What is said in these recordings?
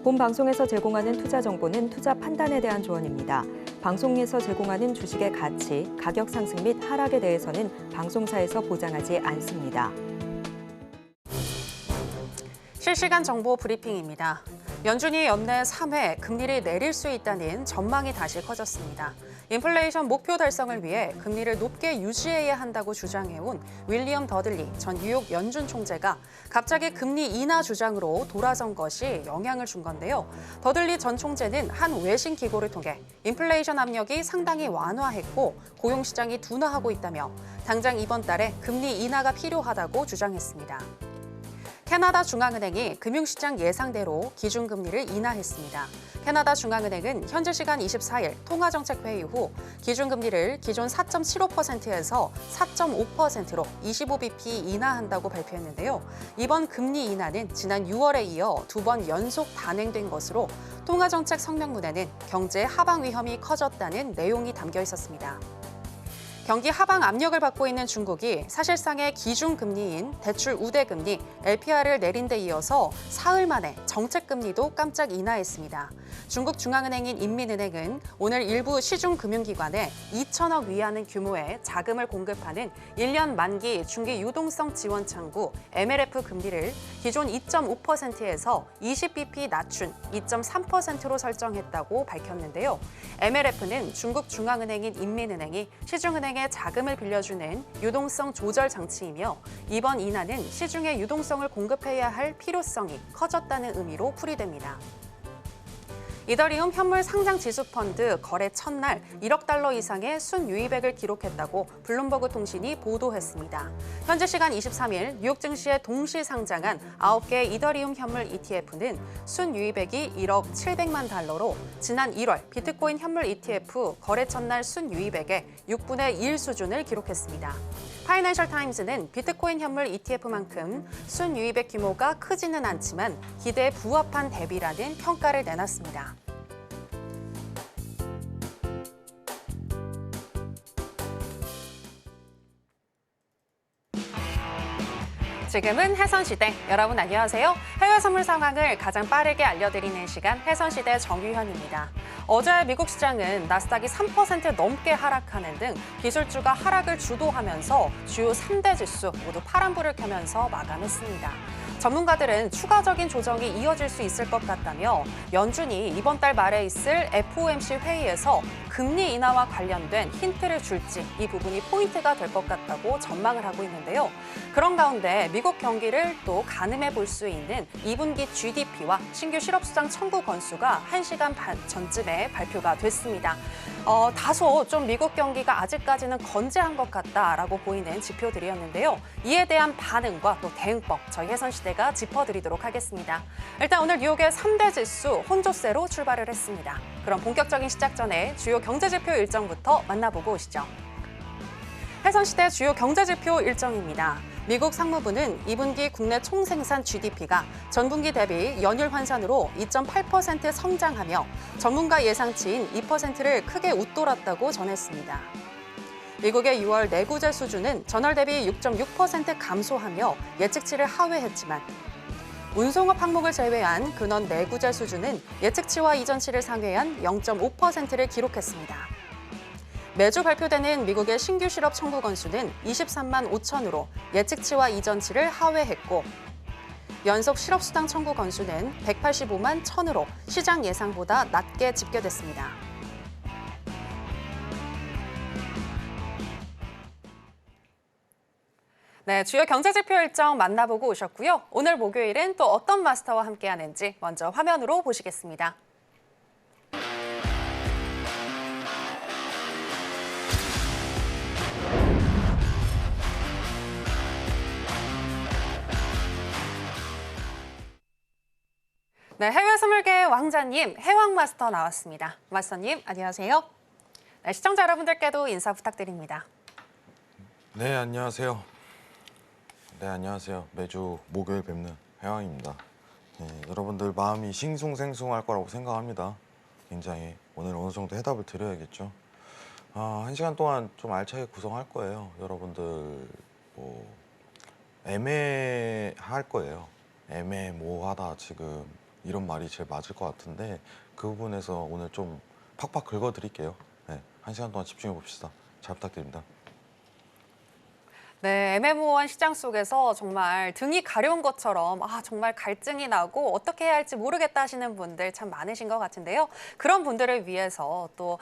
본 방송에서 제공하는 투자 정보는 투자 판단에 대한 조언입니다. 방송에서 제공하는 주식의 가치, 가격 상승 및 하락에 대해서는 방송사에서 보장하지 않습니다. 실시간 정보 브리핑입니다. 연준이 연내 3회 금리를 내릴 수 있다는 전망이 다시 커졌습니다. 인플레이션 목표 달성을 위해 금리를 높게 유지해야 한다고 주장해온 윌리엄 더들리 전 뉴욕 연준 총재가 갑자기 금리 인하 주장으로 돌아선 것이 영향을 준 건데요. 더들리 전 총재는 한 외신 기고를 통해 인플레이션 압력이 상당히 완화했고 고용시장이 둔화하고 있다며 당장 이번 달에 금리 인하가 필요하다고 주장했습니다. 캐나다 중앙은행이 금융시장 예상대로 기준금리를 인하했습니다. 캐나다 중앙은행은 현지 시간 24일 통화정책회의 후 기준금리를 기존 4.75%에서 4.5%로 25bp 인하한다고 발표했는데요. 이번 금리 인하는 지난 6월에 이어 두 번 연속 단행된 것으로 통화정책 성명문에는 경제 하방 위험이 커졌다는 내용이 담겨 있었습니다. 경기 하방 압력을 받고 있는 중국이 사실상의 기준금리인 대출 우대금리 LPR을 내린 데 이어서 사흘 만에 정책금리도 깜짝 인하했습니다. 중국 중앙은행인 인민은행은 오늘 일부 시중금융기관에 2천억 위안의 규모의 자금을 공급하는 1년 만기 중기 유동성 지원 창구 MLF 금리를 기존 2.5%에서 20bp 낮춘 2.3%로 설정했다고 밝혔는데요. MLF는 중국 중앙은행인 인민은행이 시중은행에 자금을 빌려주는 유동성 조절 장치이며 이번 인하는 시중에 유동성을 공급해야 할 필요성이 커졌다는 의미로 풀이됩니다. 이더리움 현물 상장 지수 펀드 거래 첫날 1억 달러 이상의 순유입액을 기록했다고 블룸버그 통신이 보도했습니다. 현지 시간 23일 뉴욕 증시에 동시 상장한 9개 이더리움 현물 ETF는 순유입액이 1억 700만 달러로 지난 1월 비트코인 현물 ETF 거래 첫날 순유입액의 6분의 1 수준을 기록했습니다. 파이낸셜 타임즈는 비트코인 현물 ETF만큼 순유입액 규모가 크지는 않지만 기대에 부합한 대비라는 평가를 내놨습니다. 지금은 해선시대. 여러분 안녕하세요. 해외 선물 상황을 가장 빠르게 알려드리는 시간 해선시대 정유현입니다. 어제 미국 시장은 나스닥이 3% 넘게 하락하는 등 기술주가 하락을 주도하면서 주요 3대 지수 모두 파란불을 켜면서 마감했습니다. 전문가들은 추가적인 조정이 이어질 수 있을 것 같다며 연준이 이번 달 말에 있을 FOMC 회의에서 금리 인하와 관련된 힌트를 줄지 이 부분이 포인트가 될 것 같다고 전망을 하고 있는데요. 그런 가운데 미국 경기를 또 가늠해 볼 수 있는 2분기 GDP와 신규 실업수당 청구 건수가 1시간 반 전쯤에 발표가 됐습니다. 다소 좀 미국 경기가 아직까지는 건재한 것 같다라고 보이는 지표들이었는데요. 이에 대한 반응과 또 대응법 저희 해선시대가 짚어드리도록 하겠습니다. 일단 오늘 뉴욕의 3대 지수 혼조세로 출발을 했습니다. 그럼 본격적인 시작 전에 주요 경제지표 일정부터 만나보고 오시죠. 해선시대 주요 경제지표 일정입니다. 미국 상무부는 2분기 국내 총생산 GDP가 전분기 대비 연율 환산으로 2.8% 성장하며 전문가 예상치인 2%를 크게 웃돌았다고 전했습니다. 미국의 6월 내구재 수준은 전월 대비 6.6% 감소하며 예측치를 하회했지만 운송업 항목을 제외한 근원 내구재 수준은 예측치와 이전치를 상회한 0.5%를 기록했습니다. 매주 발표되는 미국의 신규 실업 청구 건수는 23만 5천으로 예측치와 이전치를 하회했고 연속 실업수당 청구 건수는 185만 1천으로 시장 예상보다 낮게 집계됐습니다. 네, 주요 경제지표 일정 만나보고 오셨고요. 오늘 목요일은 또 어떤 마스터와 함께하는지 먼저 화면으로 보시겠습니다. 네, 해외 선물계의 왕자님, 해왕 마스터 나왔습니다. 마스터님, 안녕하세요. 네, 시청자 여러분들께도 인사 부탁드립니다. 네, 안녕하세요. 매주 목요일 뵙는 해왕입니다. 여러분들 마음이 싱숭생숭할 거라고 생각합니다. 굉장히 오늘 어느 정도 해답을 드려야겠죠. 1시간 동안 좀 알차게 구성할 거예요. 여러분들 애매할 거예요. 애매모호하다 지금 이런 말이 제일 맞을 것 같은데 그 부분에서 오늘 좀 팍팍 긁어드릴게요. 네, 1시간 동안 집중해 봅시다. 잘 부탁드립니다. 네, 애매모호한 시장 속에서 정말 등이 가려운 것처럼 정말 갈증이 나고 어떻게 해야 할지 모르겠다 하시는 분들 참 많으신 것 같은데요. 그런 분들을 위해서 또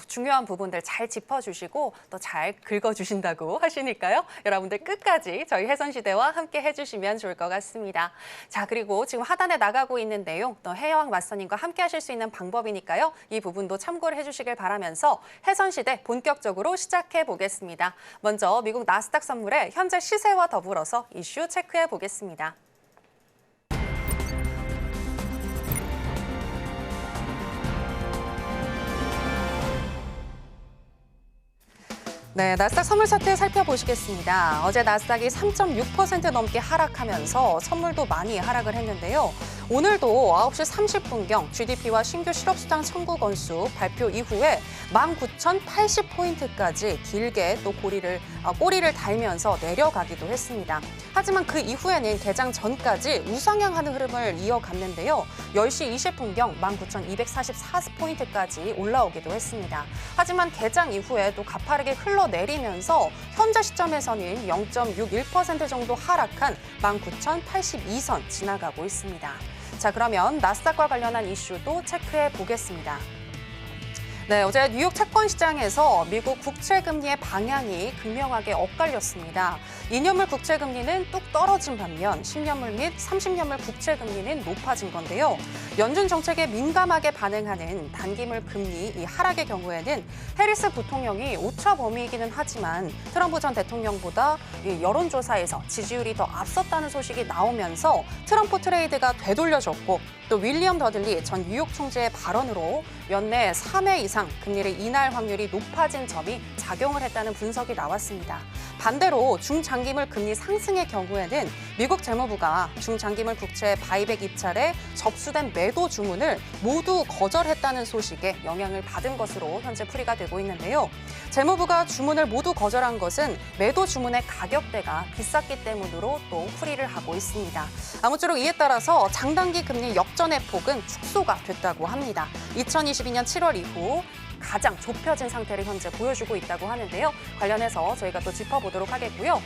중요한 부분들 잘 짚어주시고 또 잘 긁어주신다고 하시니까요. 여러분들 끝까지 저희 해선시대와 함께 해주시면 좋을 것 같습니다. 자, 그리고 지금 하단에 나가고 있는 내용 또 해영 마스터님과 함께 하실 수 있는 방법이니까요. 이 부분도 참고를 해주시길 바라면서 해선시대 본격적으로 시작해 보겠습니다. 먼저 미국 나스닥 선물의 현재 시세와 더불어서 이슈 체크해 보겠습니다. 네, 나스닥 선물 차트 살펴보시겠습니다. 어제 나스닥이 3.6% 넘게 하락하면서 선물도 많이 하락을 했는데요. 오늘도 9시 30분경 GDP와 신규 실업수당 청구 건수 발표 이후에 19,080포인트까지 길게 또 꼬리를 달면서 내려가기도 했습니다. 하지만 그 이후에는 개장 전까지 우상향하는 흐름을 이어갔는데요. 10시 20분경 19,244포인트까지 올라오기도 했습니다. 하지만 개장 이후에 또 가파르게 흘러내리면서 현재 시점에서는 0.61% 정도 하락한 19,082선 지나가고 있습니다. 자, 그러면 나스닥과 관련한 이슈도 체크해 보겠습니다. 네, 어제 뉴욕 채권 시장에서 미국 국채 금리의 방향이 극명하게 엇갈렸습니다. 2년물 국채 금리는 뚝 떨어진 반면 10년물 및 30년물 국채 금리는 높아진 건데요. 연준 정책에 민감하게 반응하는 단기물 금리 이 하락의 경우에는 해리스 부통령이 오차 범위이기는 하지만 트럼프 전 대통령보다 여론조사에서 지지율이 더 앞섰다는 소식이 나오면서 트럼프 트레이드가 되돌려졌고 또 윌리엄 더들리 전 뉴욕 총재의 발언으로 연내 3회 이상 금리를 인하할 확률이 높아진 점이 작용을 했다는 분석이 나왔습니다. 반대로 중장기물 금리 상승의 경우에는 미국 재무부가 중장기물 국채 바이백 입찰에 접수된 매도 주문을 모두 거절했다는 소식에 영향을 받은 것으로 현재 풀이가 되고 있는데요. 재무부가 주문을 모두 거절한 것은 매도 주문의 가격대가 비쌌기 때문으로 또 풀이를 하고 있습니다. 아무쪼록 이에 따라서 장단기 금리 역전의 폭은 축소가 됐다고 합니다. 2022년 7월 이후 가장 좁혀진 상태를 현재 보여주고 있다고 하는데요. 관련해서 저희가 또 짚어보도록 하겠고요.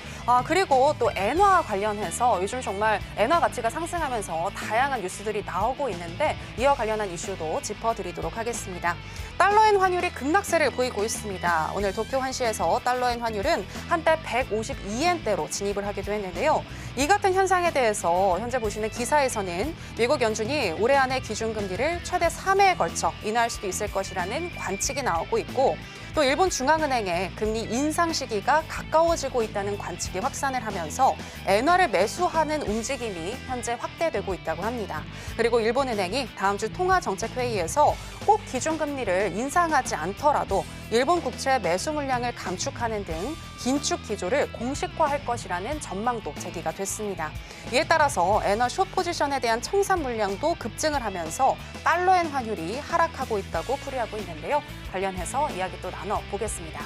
그리고 또 엔화 관련해서 요즘 정말 엔화 가치가 상승하면서 다양한 뉴스들이 나오고 있는데 이와 관련한 이슈도 짚어드리도록 하겠습니다. 달러엔 환율이 급락세를 보이고 있습니다. 오늘 도쿄 환시에서 달러엔 환율은 한때 152엔대로 진입을 하기도 했는데요. 이 같은 현상에 대해서 현재 보시는 기사에서는 미국 연준이 올해 안에 기준금리를 최대 3회에 걸쳐 인하할 수도 있을 것이라는 관측이 나오고 있고 또 일본 중앙은행의 금리 인상 시기가 가까워지고 있다는 관측이 확산을 하면서 엔화를 매수하는 움직임이 현재 확대되고 있다고 합니다. 그리고 일본은행이 다음 주 통화정책회의에서 꼭 기준금리를 인상하지 않더라도 일본 국채 매수 물량을 감축하는 등 긴축 기조를 공식화할 것이라는 전망도 제기가 됐습니다. 이에 따라서 엔화 숏 포지션에 대한 청산 물량도 급증을 하면서 달러엔 환율이 하락하고 있다고 풀이하고 있는데요. 관련해서 이야기 또 나눠보겠습니다.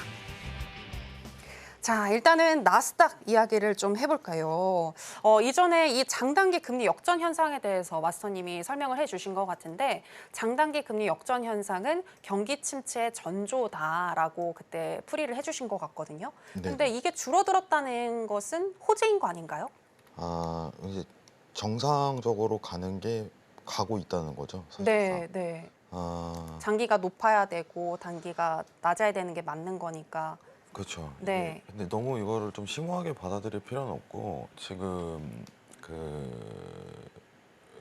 자, 일단은 나스닥 이야기를 좀 해볼까요? 이전에 이 장단기 금리 역전 현상에 대해서 마스터님이 설명을 해주신 것 같은데 장단기 금리 역전 현상은 경기 침체의 전조다라고 그때 풀이를 해주신 것 같거든요. 근데 이게 줄어들었다는 것은 호재인 거 아닌가요? 이제 정상적으로 가고 있다는 거죠. 사실상. 네, 네. 장기가 높아야 되고 단기가 낮아야 되는 게 맞는 거니까. 그렇죠. 네. 근데 너무 이거를 좀 심오하게 받아들일 필요는 없고 지금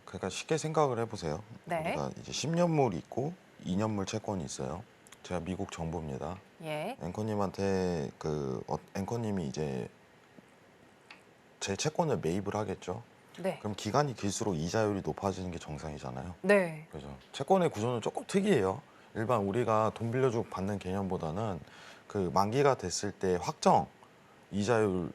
그러니까 쉽게 생각을 해보세요. 네. 우리가 이제 10년물 있고 2년물 채권이 있어요. 제가 미국 정부입니다. 예. 앵커님한테 앵커님이 이제 제 채권을 매입을 하겠죠. 네. 그럼 기간이 길수록 이자율이 높아지는 게 정상이잖아요. 네. 그죠. 채권의 구조는 조금 특이해요. 일반 우리가 돈 빌려주고 받는 개념보다는 그 만기가 됐을 때 확정 이자율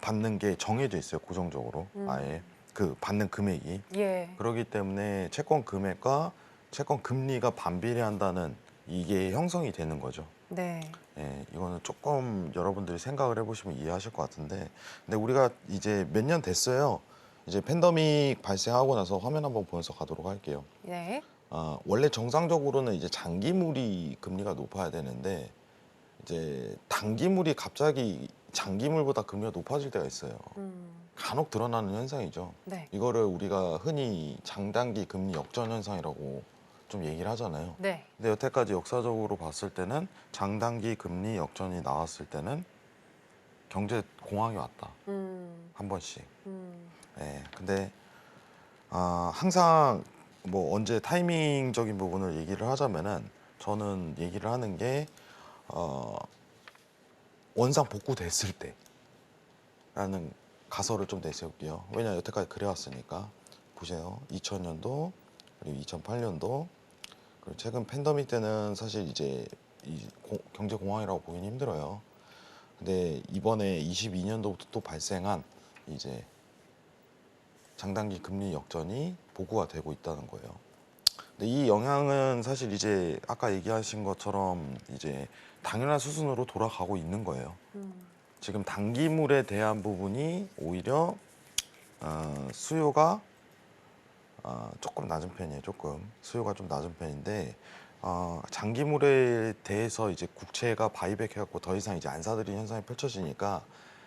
받는 게 정해져 있어요. 고정적으로 아예 그 받는 금액이. 예. 그렇기 때문에 채권 금액과 채권 금리가 반비례한다는 이게 형성이 되는 거죠. 네. 예, 이거는 조금 여러분들이 생각을 해보시면 이해하실 것 같은데, 근데 우리가 이제 몇 년 됐어요. 이제 팬데믹 발생하고 나서 화면 한번 보면서 가도록 할게요. 네. 원래 정상적으로는 이제 장기물이 금리가 높아야 되는데 이제 단기물이 갑자기 장기물보다 금리가 높아질 때가 있어요. 간혹 드러나는 현상이죠. 네. 이거를 우리가 흔히 장단기 금리 역전 현상이라고 좀 얘기를 하잖아요. 네. 근데 여태까지 역사적으로 봤을 때는 장단기 금리 역전이 나왔을 때는 경제 공황이 왔다. 한 번씩. 네, 근데 항상 뭐 언제 타이밍적인 부분을 얘기를 하자면은 저는 얘기를 하는 게 원상 복구됐을 때라는 가설을 좀 내세울게요. 왜냐 여태까지 그래왔으니까. 보세요. 2000년도 그리고 2008년도 그리고 최근 팬데믹 때는 사실 이제 경제 공황이라고 보기는 힘들어요. 근데 이번에 22년도부터 또 발생한 이제 장단기 금리 역전이 보고가 되고 있다는 거예요. 근데 이 영향은 사실 이제 아까 얘기하신 것처럼 이제 당연한 수순으로 돌아가고 있는 거예요. 지금 단기물에 대한 부분이 오히려 수요가 조금 낮은 편이에요. 조금 수요가 좀 낮은 편인데 장기물에 대해서 이제 국채가 바이백해갖고 더 이상 이제 안 사들이는 현상이 펼쳐지니까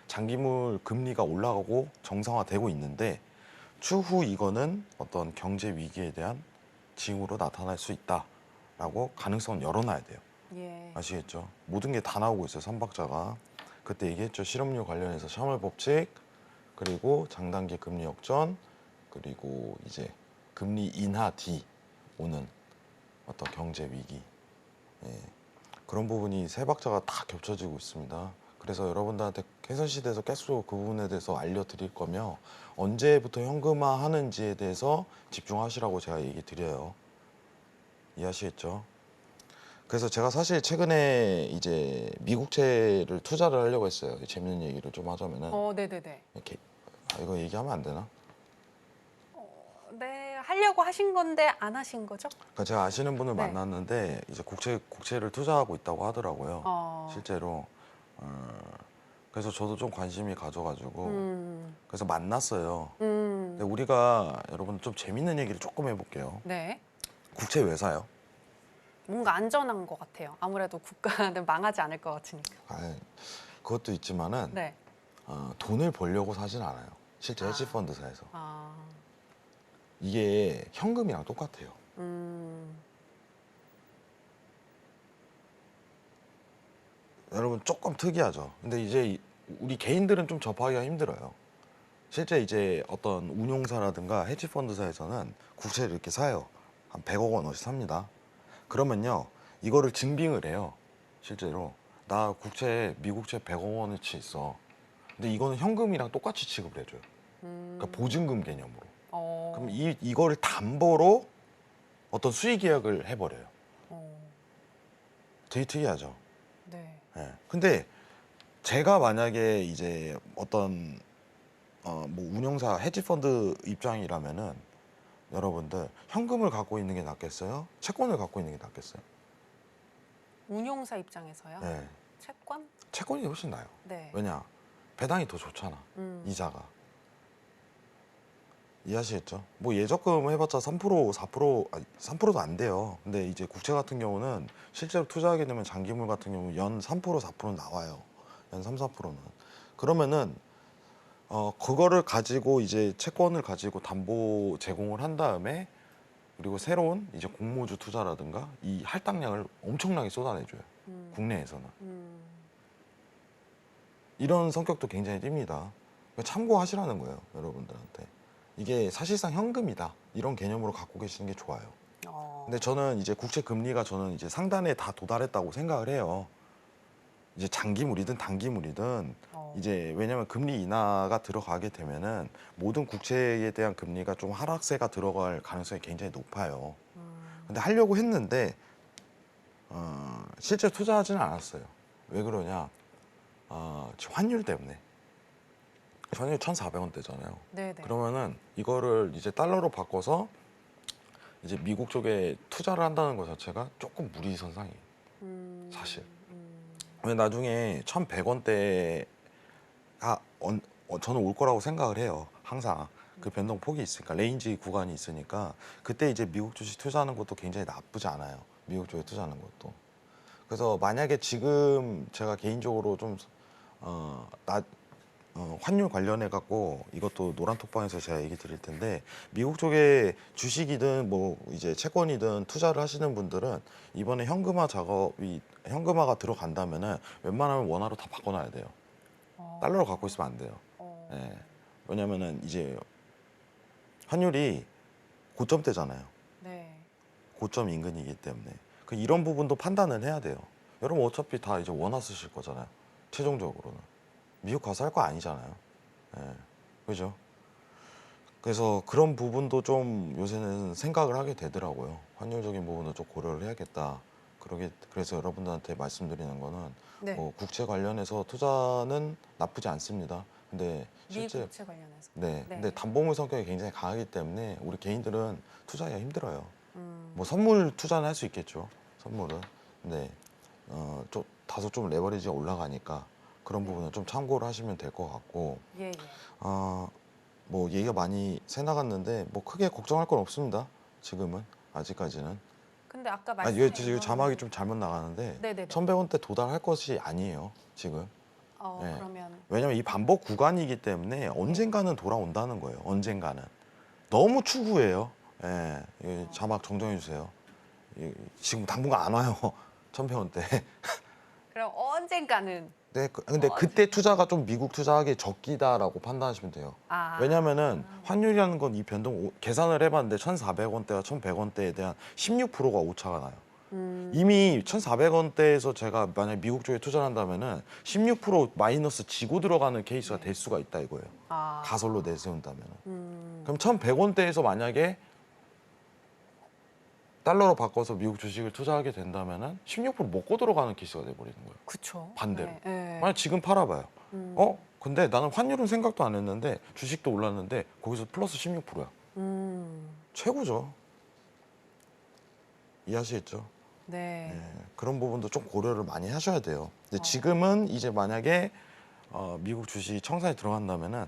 장기물 금리가 올라가고 정상화되고 있는데 추후 이거는 어떤 경제 위기에 대한 징후로 나타날 수 있다라고 가능성은 열어놔야 돼요. 예. 아시겠죠? 모든 게 다 나오고 있어요. 삼박자가. 그때 얘기했죠. 실업률 관련해서 샤멀 법칙, 그리고 장단기 금리 역전, 그리고 이제 금리 인하 뒤 오는 어떤 경제 위기. 예. 그런 부분이 세 박자가 다 겹쳐지고 있습니다. 그래서 여러분들한테 해선시대에서 계속 그 부분에 대해서 알려드릴 거며 언제부터 현금화 하는지에 대해서 집중하시라고 제가 얘기 드려요. 이해하시겠죠? 그래서 제가 사실 최근에 이제 미국채를 투자를 하려고 했어요. 재밌는 얘기를 좀 하자면은 네네네. 이렇게 이거 얘기하면 안 되나? 네, 하려고 하신 건데 안 하신 거죠? 그러니까 제가 아시는 분을 네. 만났는데 이제 국채를 투자하고 있다고 하더라고요. 실제로. 그래서 저도 좀 관심이 가져가지고 그래서 만났어요. 근데 우리가 여러분 좀 재밌는 얘기를 조금 해볼게요. 네. 국채 왜 사요? 뭔가 안전한 것 같아요. 아무래도 국가는 망하지 않을 것 같으니까. 그것도 있지만은 네. 돈을 벌려고 사진 않아요. 실제 헤지펀드사에서. 아, 이게 현금이랑 똑같아요. 여러분 조금 특이하죠. 근데 이제 우리 개인들은 좀 접하기가 힘들어요. 실제 이제 어떤 운용사라든가 헤지펀드사에서는 국채를 이렇게 사요. 한 100억 원어치 삽니다. 그러면요, 이거를 증빙을 해요. 실제로. 나 미국채 100억 원어치 있어. 근데 이거는 현금이랑 똑같이 취급을 해줘요. 그러니까 보증금 개념으로. 그럼 이거를 담보로 어떤 수익 계약을 해버려요. 되게 특이하죠. 네. 예. 근데 제가 만약에 이제 어떤 뭐 운용사 헤지펀드 입장이라면은 여러분들 현금을 갖고 있는 게 낫겠어요? 채권을 갖고 있는 게 낫겠어요? 운용사 입장에서요? 네. 채권? 채권이 훨씬 나아요. 네. 왜냐? 배당이 더 좋잖아. 이자가. 이해하시겠죠? 뭐 예적금 해봤자 3%, 4%, 3%도 안 돼요. 근데 이제 국채 같은 경우는 실제로 투자하게 되면 장기물 같은 경우 연 3%, 4%는 나와요. 연 3, 4%는. 그러면은 그거를 가지고 이제 채권을 가지고 담보 제공을 한 다음에 그리고 새로운 이제 공모주 투자라든가 이 할당량을 엄청나게 쏟아내줘요. 국내에서는. 이런 성격도 굉장히 띕니다. 그러니까 참고하시라는 거예요, 여러분들한테. 이게 사실상 현금이다. 이런 개념으로 갖고 계시는 게 좋아요. 근데 저는 이제 국채 금리가 저는 이제 상단에 다 도달했다고 생각을 해요. 이제 장기물이든 단기물이든 이제 왜냐면 금리 인하가 들어가게 되면은 모든 국채에 대한 금리가 좀 하락세가 들어갈 가능성이 굉장히 높아요. 근데 하려고 했는데 실제 투자하지는 않았어요. 왜 그러냐? 환율 때문에. 환율 1,400원대잖아요. 네네. 그러면은 이거를 이제 달러로 바꿔서 이제 미국 쪽에 투자를 한다는 것 자체가 조금 무리선상이에요. 사실. 왜 나중에 1,100원대 저는 올 거라고 생각을 해요. 항상. 그 변동폭이 있으니까 레인지 구간이 있으니까 그때 이제 미국 주식 투자하는 것도 굉장히 나쁘지 않아요. 미국 쪽에 투자하는 것도. 그래서 만약에 지금 제가 개인적으로 좀 환율 관련해 갖고 이것도 노란톡방에서 제가 얘기 드릴 텐데 미국 쪽에 주식이든 뭐 이제 채권이든 투자를 하시는 분들은 이번에 현금화가 들어간다면은 웬만하면 원화로 다 바꿔놔야 돼요. 달러로 갖고 있으면 안 돼요. 예. 왜냐면은 이제 환율이 고점대잖아요. 네. 고점 인근이기 때문에 이런 부분도 판단을 해야 돼요. 여러분 어차피 다 이제 원화 쓰실 거잖아요. 최종적으로는 미국 가서 할 거 아니잖아요. 예, 그죠? 그래서 그런 부분도 좀 요새는 생각을 하게 되더라고요. 환율적인 부분도 좀 고려를 해야겠다. 그래서 여러분들한테 말씀드리는 거는 네. 뭐 국채 관련해서 투자는 나쁘지 않습니다. 근데 실제 미국채 관련해서. 네, 네. 근데 담보물 성격이 굉장히 강하기 때문에 우리 개인들은 투자하기가 힘들어요. 음. 뭐 선물 투자는 할 수 있겠죠. 선물은. 근데 좀 다소 좀 레버리지가 올라가니까 그런 부분은 좀 참고를 하시면 될 것 같고 예, 예. 뭐 얘기가 많이 새 나갔는데 뭐 크게 걱정할 건 없습니다. 지금은 아직까지는. 근데 아까 이거 말씀하신 자막이 좀 잘못 나가는데 네네네. 1,100원대 도달할 것이 아니에요. 지금. 네. 그러면 왜냐면 이 반복 구간이기 때문에 언젠가는 돌아온다는 거예요. 언젠가는. 너무 추구해요. 예, 이 자막 정정해 주세요. 지금 당분간 안 와요. 1,100원대. 그럼 언젠가는 네, 근데 그때 투자가 좀 미국 투자하기 적기다라고 판단하시면 돼요. 왜냐면은 환율이라는 건 이 변동 계산을 해봤는데 1,400원대와 1,100원대에 대한 16%가 오차가 나요. 이미 1,400원대에서 제가 만약 미국 쪽에 투자를 한다면은 16% 마이너스 지고 들어가는 케이스가 될 수가 있다 이거예요. 가설로 내세운다면은. 그럼 1,100원대에서 만약에 달러로 바꿔서 미국 주식을 투자하게 된다면은 16% 먹고 들어가는 케이스가 돼버리는 거예요. 그쵸. 반대로. 네, 네. 만약 지금 팔아봐요. 근데 나는 환율은 생각도 안 했는데 주식도 올랐는데 거기서 플러스 16%야. 최고죠. 이해하시겠죠? 네. 네, 그런 부분도 좀 고려를 많이 하셔야 돼요. 근데 지금은 이제 만약에 미국 주식이 청산에 들어간다면은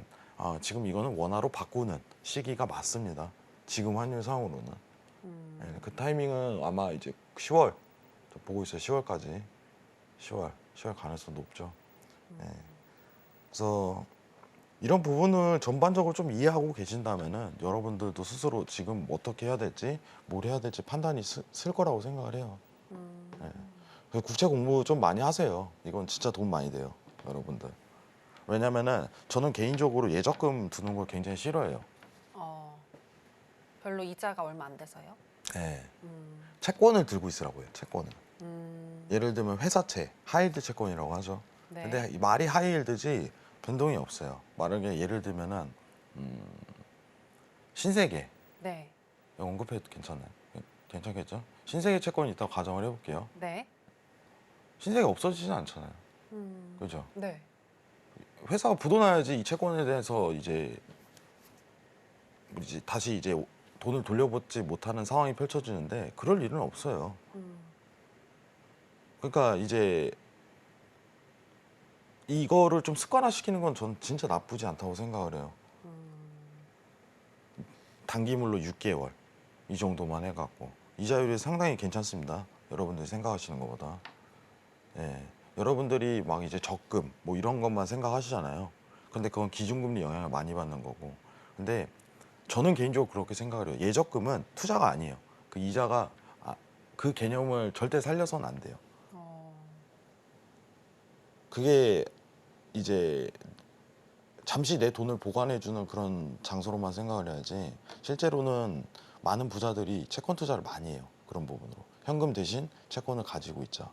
지금 이거는 원화로 바꾸는 시기가 맞습니다. 지금 환율 상으로는. 네, 그 타이밍은 아마 이제 10월 저 보고 있어요. 10월까지 10월 가능성 높죠. 네. 그래서 이런 부분을 전반적으로 좀 이해하고 계신다면은 여러분들도 스스로 지금 어떻게 해야 될지 뭘 해야 될지 판단이 쓸 거라고 생각을 해요. 네. 그래서 국채 공부 좀 많이 하세요. 이건 진짜 돈 많이 돼요, 여러분들. 왜냐면은 저는 개인적으로 예적금 두는 걸 굉장히 싫어해요. 별로 이자가 얼마 안 돼서요? 네. 채권을 들고 있으라고요. 채권을. 예를 들면 회사채, 하이힐드 채권이라고 하죠. 네. 근데 이 말이 하이힐드지 변동이 없어요. 말하기 예를 들면은 신세계. 네. 이거 언급해도 괜찮나요? 괜찮겠죠? 신세계 채권이 있다고 가정을 해볼게요. 네. 신세계가 없어지진 않잖아요. 그죠? 네. 회사가 부도나야지 이 채권에 대해서 이제 다시 이제 돈을 돌려받지 못하는 상황이 펼쳐지는데 그럴 일은 없어요. 그러니까 이제 이거를 좀 습관화시키는 건 전 진짜 나쁘지 않다고 생각을 해요. 단기물로 6개월 이 정도만 해갖고 이자율이 상당히 괜찮습니다. 여러분들이 생각하시는 것보다. 예, 여러분들이 막 이제 적금 뭐 이런 것만 생각하시잖아요. 근데 그건 기준금리 영향을 많이 받는 거고. 근데 저는 개인적으로 그렇게 생각을 해요. 예적금은 투자가 아니에요. 그 이자가 그 개념을 절대 살려서는 안 돼요. 그게 이제 잠시 내 돈을 보관해주는 그런 장소로만 생각을 해야지 실제로는 많은 부자들이 채권 투자를 많이 해요. 그런 부분으로. 현금 대신 채권을 가지고 있자.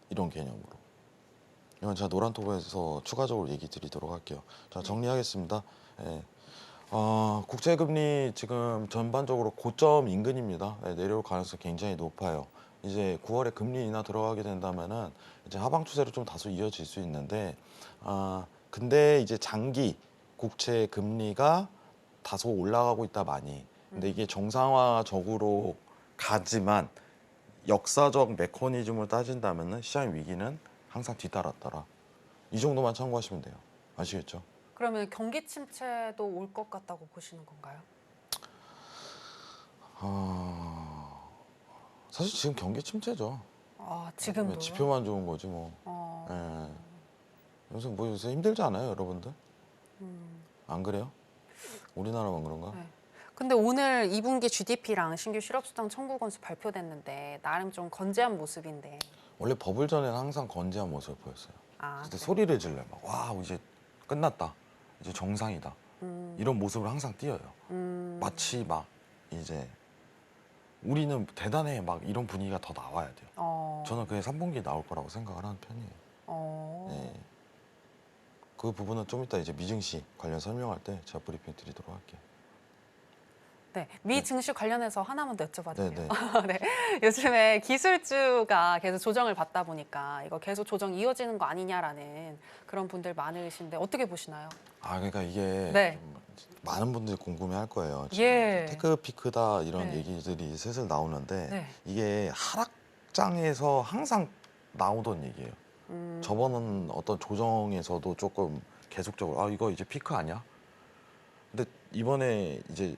이런 개념으로. 이건 제가 노란톡에서 추가적으로 얘기 드리도록 할게요. 자, 정리하겠습니다. 예. 국채금리 지금 전반적으로 고점 인근입니다. 네, 내려올 가능성이 굉장히 높아요. 이제 9월에 금리 인하 들어가게 된다면은 이제 하방 추세로 좀 다소 이어질 수 있는데, 근데 이제 장기 국채 금리가 다소 올라가고 있다 많이. 근데 이게 정상화적으로 가지만 역사적 메커니즘을 따진다면은 시장 위기는 항상 뒤따랐더라. 이 정도만 참고하시면 돼요. 아시겠죠? 그러면 경기 침체도 올 것 같다고 보시는 건가요? 사실 지금 경기 침체죠. 지금도 지표만 좋은 거지 뭐. 예. 요새 힘들지 않아요, 여러분들? 안 그래요? 우리나라만 그런가? 네. 근데 오늘 2분기 GDP랑 신규 실업수당 청구 건수 발표됐는데 나름 좀 건재한 모습인데. 원래 버블 전에는 항상 건재한 모습을 보였어요. 그때 그래요? 소리를 질러요. 막, 와, 이제 끝났다. 이제 정상이다. 이런 모습을 항상 띄어요. 마치 막 이제 우리는 대단해 막 이런 분위기가 더 나와야 돼요. 저는 그게 3분기에 나올 거라고 생각을 하는 편이에요. 네. 그 부분은 좀 이따 이제 미증시 관련 설명할 때 제가 브리핑 드리도록 할게요. 네, 미 증시 관련해서 하나만 더 여쭤봐도 돼요? 네. 네. 요즘에 기술주가 계속 조정을 받다 보니까 이거 계속 조정 이어지는 거 아니냐라는 그런 분들 많으신데 어떻게 보시나요? 그러니까 이게 네. 좀 많은 분들이 궁금해할 거예요. 지금 예. 테크 피크다 이런 네. 얘기들이 슬슬 나오는데 네. 이게 하락장에서 항상 나오던 얘기예요. 저번은 어떤 조정에서도 조금 계속적으로 이거 이제 피크 아니야? 근데 이번에 이제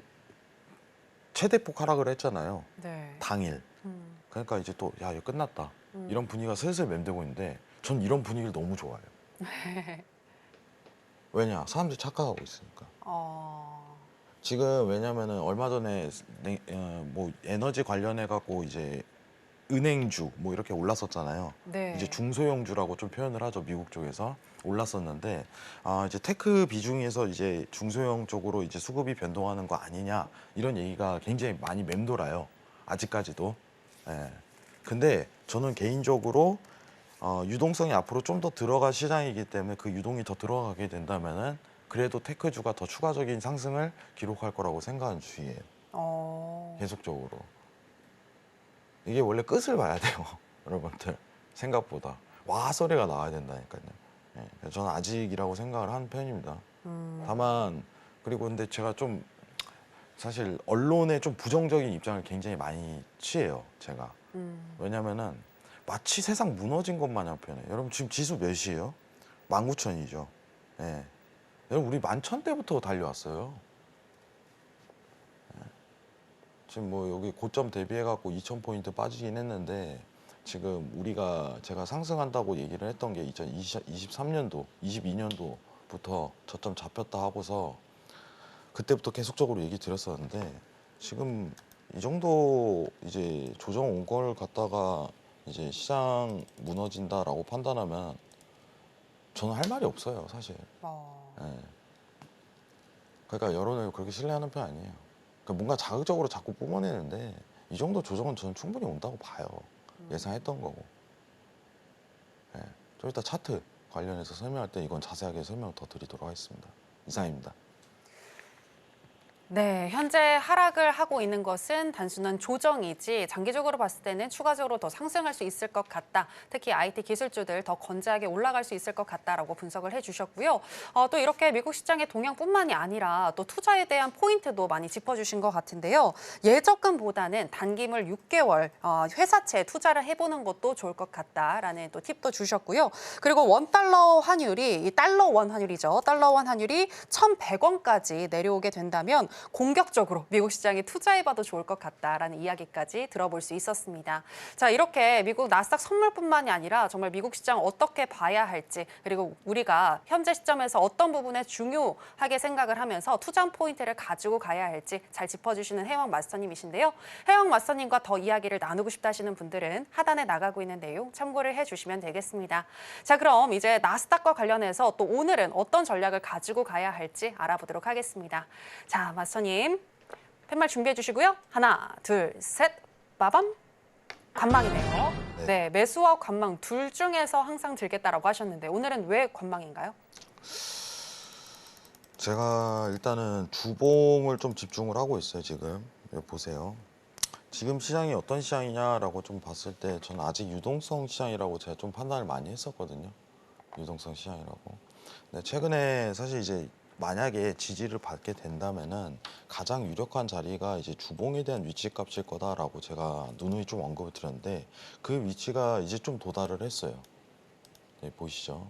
최대폭 하락을 했잖아요. 네. 당일. 음. 그러니까 이제 또 이거 끝났다. 이런 분위기가 슬슬 맴돌고 있는데 전 이런 분위기를 너무 좋아해요. 왜냐? 사람들이 착각하고 있으니까. 지금 왜냐면은 얼마 전에 뭐 에너지 관련해 갖고 이제 은행주 뭐 이렇게 올랐었잖아요. 네. 이제 중소형주라고 좀 표현을 하죠. 미국 쪽에서 올랐었는데 이제 테크 비중에서 이제 중소형 쪽으로 이제 수급이 변동하는 거 아니냐 이런 얘기가 굉장히 많이 맴돌아요. 아직까지도. 예. 근데 저는 개인적으로 유동성이 앞으로 좀 더 들어갈 시장이기 때문에 그 유동이 더 들어가게 된다면은 그래도 테크주가 더 추가적인 상승을 기록할 거라고 생각하는 주의예요. 계속적으로. 이게 원래 끝을 봐야 돼요. 여러분들 생각보다 와 소리가 나와야 된다니까요. 예, 그래서 저는 아직이라고 생각을 하는 편입니다. 다만 그리고 근데 제가 좀 사실 언론에 좀 부정적인 입장을 굉장히 많이 취해요. 제가. 왜냐면은 마치 세상 무너진 것 마냥 표현해요. 여러분 지금 지수 몇이에요? 19,000이죠. 예. 여러분 우리 11,000대부터 달려왔어요. 지금 뭐 여기 고점 대비해갖고 2,000포인트 빠지긴 했는데 지금 제가 상승한다고 얘기를 했던 게 2023년도, 22년도부터 저점 잡혔다 하고서 그때부터 계속적으로 얘기 드렸었는데 지금 이 정도 이제 조정 온 걸 갖다가 이제 시장 무너진다라고 판단하면 저는 할 말이 없어요, 사실. 예. 그러니까 여론을 그렇게 신뢰하는 편 아니에요. 그러니까 뭔가 자극적으로 자꾸 뿜어내는데 이 정도 조정은 저는 충분히 온다고 봐요. 예상했던 거고. 예. 좀 이따 차트 관련해서 설명할 때 이건 자세하게 설명 더 드리도록 하겠습니다. 이상입니다. 네, 현재 하락을 하고 있는 것은 단순한 조정이지 장기적으로 봤을 때는 추가적으로 더 상승할 수 있을 것 같다. 특히 IT 기술주들 더 건재하게 올라갈 수 있을 것 같다라고 분석을 해주셨고요. 또 이렇게 미국 시장의 동향뿐만이 아니라 또 투자에 대한 포인트도 많이 짚어주신 것 같은데요. 예적금보다는 단기물 6개월 회사채에 투자를 해보는 것도 좋을 것 같다라는 또 팁도 주셨고요. 그리고 원달러 환율이 달러 원 환율이죠. 달러 원 환율이 1,100원까지 내려오게 된다면 공격적으로 미국 시장에 투자해봐도 좋을 것 같다라는 이야기까지 들어볼 수 있었습니다. 자, 이렇게 미국 나스닥 선물뿐만이 아니라 정말 미국 시장 어떻게 봐야 할지 그리고 우리가 현재 시점에서 어떤 부분에 중요하게 생각을 하면서 투자 포인트를 가지고 가야 할지 잘 짚어주시는 해영 마스터님이신데요. 해영 마스터님과 더 이야기를 나누고 싶다 하시는 분들은 하단에 나가고 있는 내용 참고를 해주시면 되겠습니다. 자, 그럼 이제 나스닥과 관련해서 또 오늘은 어떤 전략을 가지고 가야 할지 알아보도록 하겠습니다. 자, 마스터님 팻말 준비해 주시고요. 하나, 둘, 셋, 빠밤. 관망이네요. 네, 매수와 관망 둘 중에서 항상 들겠다라고 하셨는데 오늘은 왜 관망인가요? 제가 일단은 주봉을 좀 집중을 하고 있어요. 지금 여기 보세요. 지금 시장이 어떤 시장이냐라고 좀 봤을 때 저는 아직 유동성 시장이라고 제가 좀 판단을 많이 했었거든요. 유동성 시장이라고. 근데 최근에 사실 이제 만약에 지지를 받게 된다면은 가장 유력한 자리가 이제 주봉에 대한 위치값일 거다라고 제가 누누이 좀 언급을 드렸는데 그 위치가 이제 좀 도달을 했어요. 네, 보시죠.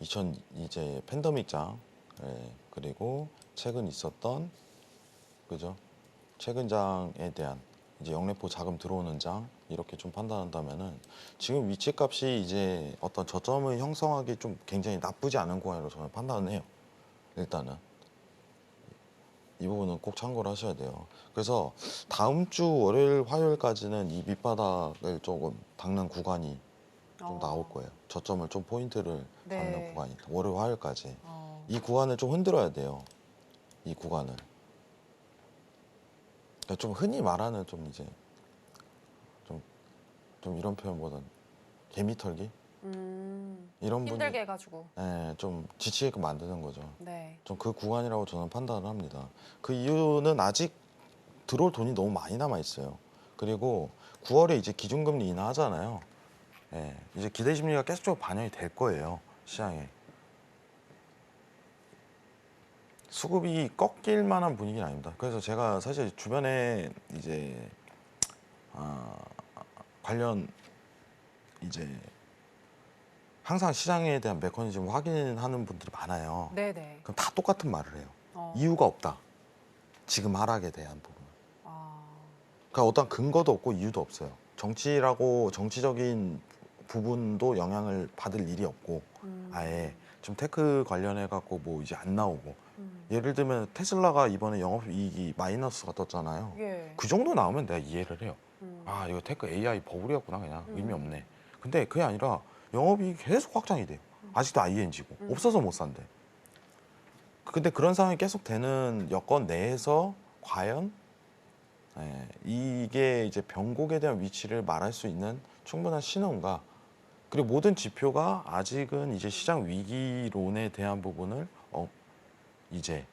이제 팬데믹장, 예, 그리고 최근 있었던 그죠? 최근 장에 대한 이제 영래포 자금 들어오는 장 이렇게 좀 판단한다면은 지금 위치값이 이제 어떤 저점을 형성하기 좀 굉장히 나쁘지 않은 구간으로 저는 판단을 해요. 일단은 이 부분은 꼭 참고를 하셔야 돼요. 그래서 다음 주 월요일, 화요일까지는 이 밑바닥을 조금 닦는 구간이 좀 나올 거예요. 저점을 좀 포인트를 네. 잡는 구간이 월요일, 화요일까지 어. 이 구간을 좀 흔들어야 돼요. 이 구간을. 그러니까 좀 흔히 말하는 좀 이제 좀 이런 표현보다는 개미털기 이런 분이 힘들게 해가지고. 좀 지치게끔 만드는 거죠. 네. 좀 그 구간이라고 저는 판단을 합니다. 그 이유는 아직 들어올 돈이 너무 많이 남아 있어요. 그리고 9월에 이제 기준금리 인하하잖아요. 예, 이제 기대 심리가 계속적으로 반영이 될 거예요, 시장에. 수급이 꺾일 만한 분위기는 아닙니다. 그래서 제가 사실 주변에 이제 관련 이제 항상 시장에 대한 메커니즘 확인하는 분들이 많아요. 네네. 그럼 다 똑같은 말을 해요. 어. 이유가 없다. 지금 하락에 대한 부분. 아. 그러니까 어떤 근거도 없고 이유도 없어요. 정치적인 부분도 영향을 받을 일이 없고 아예 좀 테크 관련해 갖고 뭐 이제 안 나오고 예를 들면 테슬라가 이번에 영업이익이 마이너스가 떴잖아요. 예. 그 정도 나오면 내가 이해를 해요. 아 이거 테크 AI 버블이었구나 그냥 의미 없네. 근데 그게 아니라 영업이익이 계속 확장이 돼요. 아직도 ING고 없어서 못 산대. 근데 그런 상황이 계속 되는 여건 내에서 과연 이게 이제 변곡에 대한 위치를 말할 수 있는 충분한 신호인가? 그리고 모든 지표가 아직은 이제 시장 위기론에 대한 부분을 이제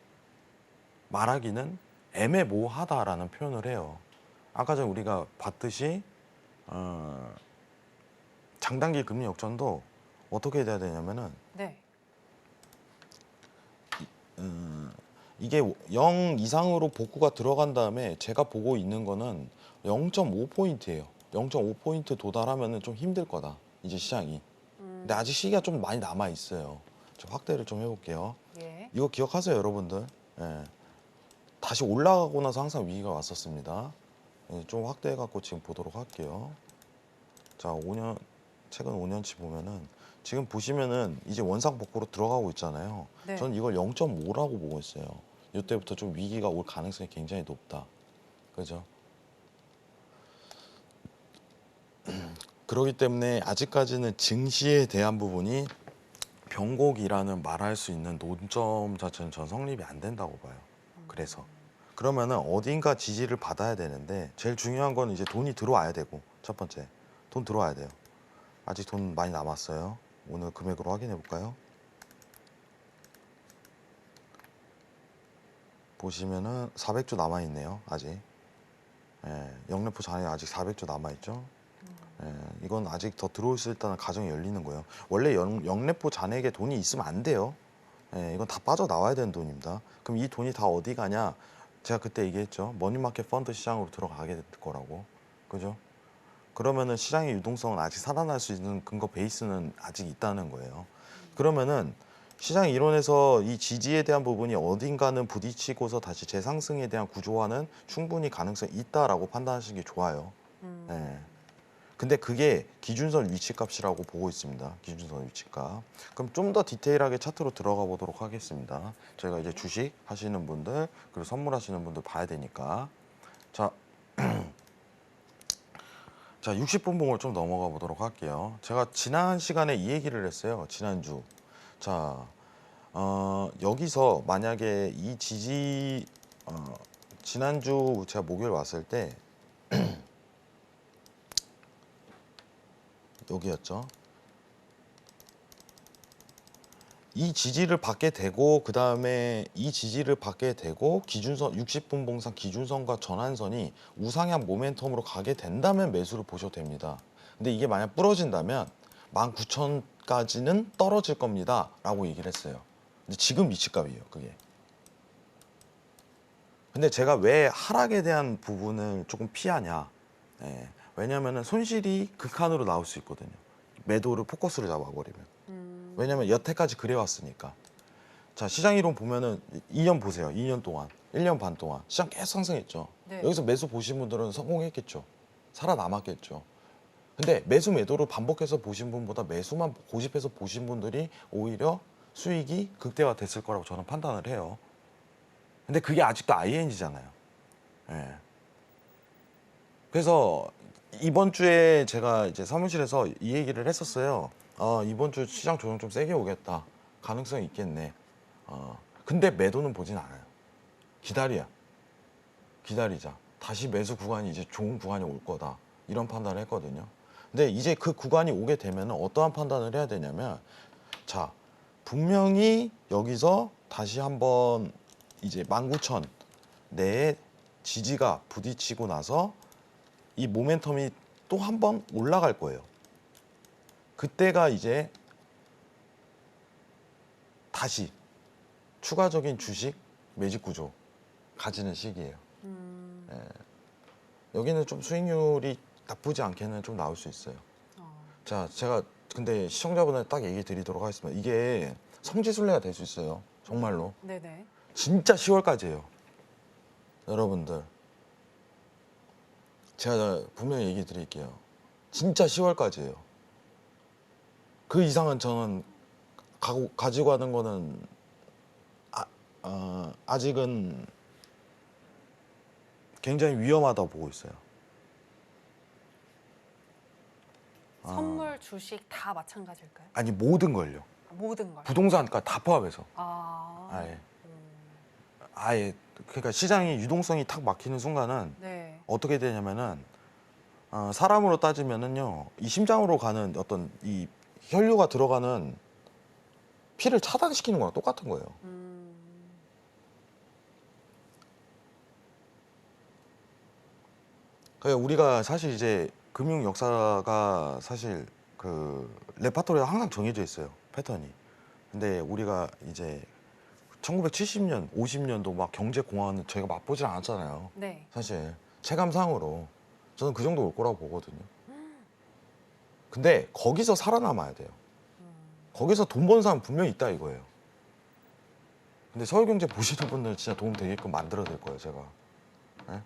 말하기는 애매모호하다라는 표현을 해요. 아까 전에 우리가 봤듯이 장단기 금리 역전도 어떻게 돼야 되냐면은 네. 이게 0 이상으로 복구가 들어간 다음에 제가 보고 있는 거는 0.5포인트예요. 0.5포인트 도달하면은 좀 힘들 거다. 이제 시장이. 근데 아직 시기가 좀 많이 남아 있어요. 좀 확대를 좀 해볼게요. 예. 이거 기억하세요, 여러분들. 예. 다시 올라가고 나서 항상 위기가 왔었습니다. 예, 좀 확대해갖고 지금 보도록 할게요. 자, 최근 5년치 보면은 지금 보시면은 이제 원상 복구로 들어가고 있잖아요. 네. 저는 이걸 0.5라고 보고 있어요. 이때부터 좀 위기가 올 가능성이 굉장히 높다. 그죠? 그렇기 때문에 아직까지는 증시에 대한 부분이 변곡이라는 말할 수 있는 논점 자체는 전 성립이 안 된다고 봐요. 그래서 그러면은 어딘가 지지를 받아야 되는데 제일 중요한 건 이제 돈이 들어와야 되고 첫 번째 돈 들어와야 돼요. 아직 돈 많이 남았어요. 오늘 금액으로 확인해 볼까요? 보시면은 400조 남아 있네요. 아직. 영래포 잔액 아직 400조 남아 있죠. 이건 아직 더 들어올 수 있다는 가정이 열리는 거예요. 원래 영래포 잔액에 돈이 있으면 안 돼요. 이건 다 빠져나와야 되는 돈입니다. 그럼 이 돈이 다 어디 가냐? 제가 그때 얘기했죠. 머니마켓 펀드 시장으로 들어가게 될 거라고. 그죠? 그러면은 시장의 유동성은 아직 살아날 수 있는 근거 베이스는 아직 있다는 거예요. 그러면은 시장 이론에서 이 지지에 대한 부분이 어딘가는 부딪히고서 다시 재상승에 대한 구조화는 충분히 가능성이 있다라고 판단하시는 게 좋아요. 근데 그게 기준선 위치값이라고 보고 있습니다. 기준선 위치값. 그럼 좀 더 디테일하게 차트로 들어가 보도록 하겠습니다. 저희가 이제 주식 하시는 분들 그리고 선물하시는 분들 봐야 되니까. 자, 자 60분 봉을 좀 넘어가 보도록 할게요. 제가 지난 시간에 이 얘기를 했어요. 지난주. 자, 여기서 만약에 이 지난주 제가 목요일 왔을 때 여기였죠. 이 지지를 받게 되고 그 다음에 이 지지를 받게 되고 기준선 60분 봉상 기준선과 전환선이 우상향 모멘텀으로 가게 된다면 매수를 보셔도 됩니다. 근데 이게 만약 부러진다면 19,000까지는 떨어질 겁니다 라고 얘기를 했어요. 근데 지금 위치값이에요 그게. 근데 제가 왜 하락에 대한 부분을 조금 피하냐. 왜냐면은 손실이 극한으로 나올 수 있거든요. 매도를 포커스를 잡아버리면. 왜냐면 여태까지 그래왔으니까. 자, 시장 이론 보면은 2년 보세요. 2년 동안, 1년 반 동안 시장 계속 상승했죠. 네. 여기서 매수 보신 분들은 성공했겠죠. 살아남았겠죠. 근데 매수 매도를 반복해서 보신 분보다 매수만 고집해서 보신 분들이 오히려 수익이 극대화됐을 거라고 저는 판단을 해요. 근데 그게 아직도 ING잖아요. 예. 그래서 이번 주에 제가 이제 사무실에서 이 얘기를 했었어요. 이번 주 시장 조정 좀 세게 오겠다. 가능성이 있겠네. 근데 매도는 보진 않아요. 기다리자. 다시 매수 구간이 이제 좋은 구간이 올 거다. 이런 판단을 했거든요. 근데 이제 그 구간이 오게 되면 어떠한 판단을 해야 되냐면, 자, 분명히 여기서 다시 한번 이제 19,000 내에 지지가 부딪히고 나서 이 모멘텀이 또 한 번 올라갈 거예요. 그때가 이제 다시 추가적인 주식 매집 구조 가지는 시기예요. 예. 여기는 좀 수익률이 나쁘지 않게는 좀 나올 수 있어요. 자, 제가 근데 시청자분한테 딱 얘기 드리도록 하겠습니다. 이게 성지순례가 될 수 있어요. 정말로. 네네. 진짜 10월까지예요. 여러분들. 제가 분명히 얘기 드릴게요. 진짜 10월까지예요. 그 이상은 저는 가지고 가는 거는 아직은 굉장히 위험하다고 보고 있어요. 선물, 주식 다 마찬가지일까요? 아니, 모든 걸요. 모든 걸. 부동산까지 다 포함해서. 아. 아예 그러니까 시장이 유동성이 탁 막히는 순간은 네. 어떻게 되냐면은 사람으로 따지면은요, 이 심장으로 가는 어떤 이 혈류가 들어가는 피를 차단시키는 거랑 똑같은 거예요. 그러니까 우리가 사실 이제 금융 역사가 사실 그 레파토리가 항상 정해져 있어요, 패턴이. 근데 우리가 이제 1970년, 50년도 막 경제 공황은 저희가 맛보질 않았잖아요. 네. 사실 체감상으로 저는 그 정도 올 거라고 보거든요. 근데 거기서 살아남아야 돼요. 거기서 돈 버는 사람 분명히 있다 이거예요. 근데 서울경제 보시는 분들 진짜 도움 되게끔 만들어야 될 거예요, 제가. 네?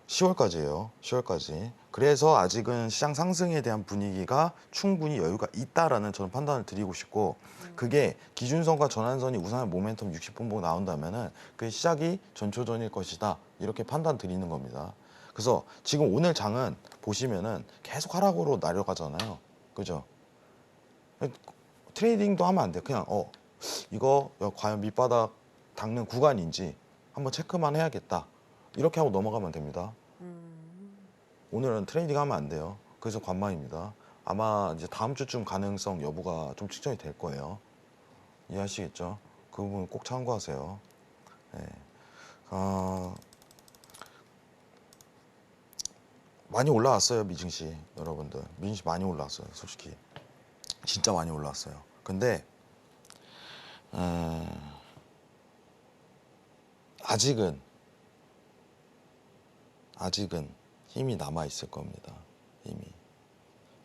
10월까지예요. 10월까지. 그래서 아직은 시장 상승에 대한 분위기가 충분히 여유가 있다라는 저는 판단을 드리고 싶고, 그게 기준선과 전환선이 우상의 모멘텀 60분 보고 나온다면은 그게 시작이 전초전일 것이다. 이렇게 판단 드리는 겁니다. 그래서 지금 오늘 장은 보시면은 계속 하락으로 내려가잖아요. 그죠? 트레이딩도 하면 안 돼요. 그냥 이거 과연 밑바닥 닦는 구간인지 한번 체크만 해야겠다. 이렇게 하고 넘어가면 됩니다. 오늘은 트레이딩 하면 안 돼요. 그래서 관망입니다. 아마 이제 다음 주쯤 가능성 여부가 좀 측정이 될 거예요. 이해하시겠죠? 그 부분 꼭 참고하세요. 네. 많이 올라왔어요, 미증시 여러분들. 미증시 많이 올라왔어요, 솔직히. 진짜 많이 올라왔어요. 근데 아직은 힘이 남아 있을 겁니다. 이미.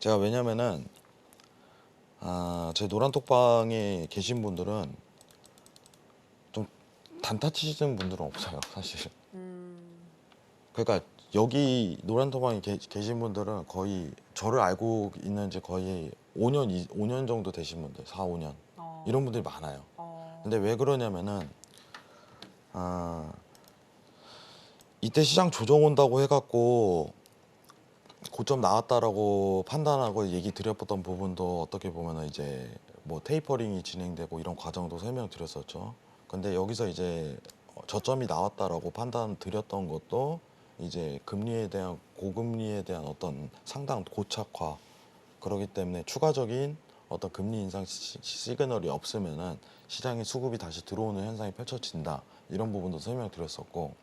제가 왜냐면은 제 노란톡방에 계신 분들은 좀 단타 치시는 분들은 없어요, 사실. 그러니까 여기 노란톡방에 계신 분들은 거의 저를 알고 있는지 거의 5년 정도 되신 분들, 4, 5년 이런 분들이 많아요. 근데 왜 그러냐면은 이때 시장 조정 온다고 해갖고 고점 나왔다라고 판단하고 얘기 드렸던 부분도 어떻게 보면은 이제 뭐 테이퍼링이 진행되고 이런 과정도 설명드렸었죠. 근데 여기서 이제 저점이 나왔다라고 판단 드렸던 것도 이제 금리에 대한 고금리에 대한 어떤 상당 고착화, 그렇기 때문에 추가적인 어떤 금리 인상 시그널이 없으면은 시장에 수급이 다시 들어오는 현상이 펼쳐진다, 이런 부분도 설명드렸었고,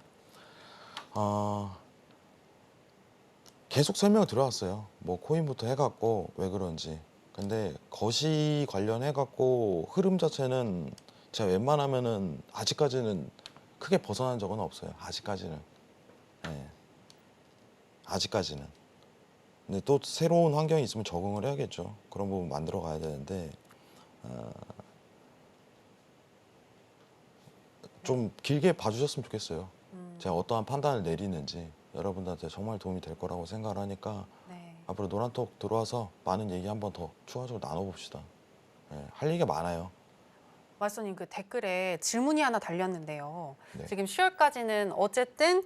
계속 설명 들어왔어요. 뭐 코인부터 해갖고 왜 그런지. 근데 거시 관련해갖고 흐름 자체는 제가 웬만하면은 아직까지는 크게 벗어난 적은 없어요. 아직까지는. 네. 아직까지는. 근데 또 새로운 환경이 있으면 적응을 해야겠죠. 그런 부분 만들어 가야 되는데 좀 길게 봐주셨으면 좋겠어요. 제가 어떠한 판단을 내리는지 여러분들한테 정말 도움이 될 거라고 생각을 하니까 네. 앞으로 노란톡 들어와서 많은 얘기 한번 더 추가적으로 나눠봅시다. 할 얘기가 많아요. 마스터님 그 댓글에 질문이 하나 달렸는데요. 네. 지금 10월까지는 어쨌든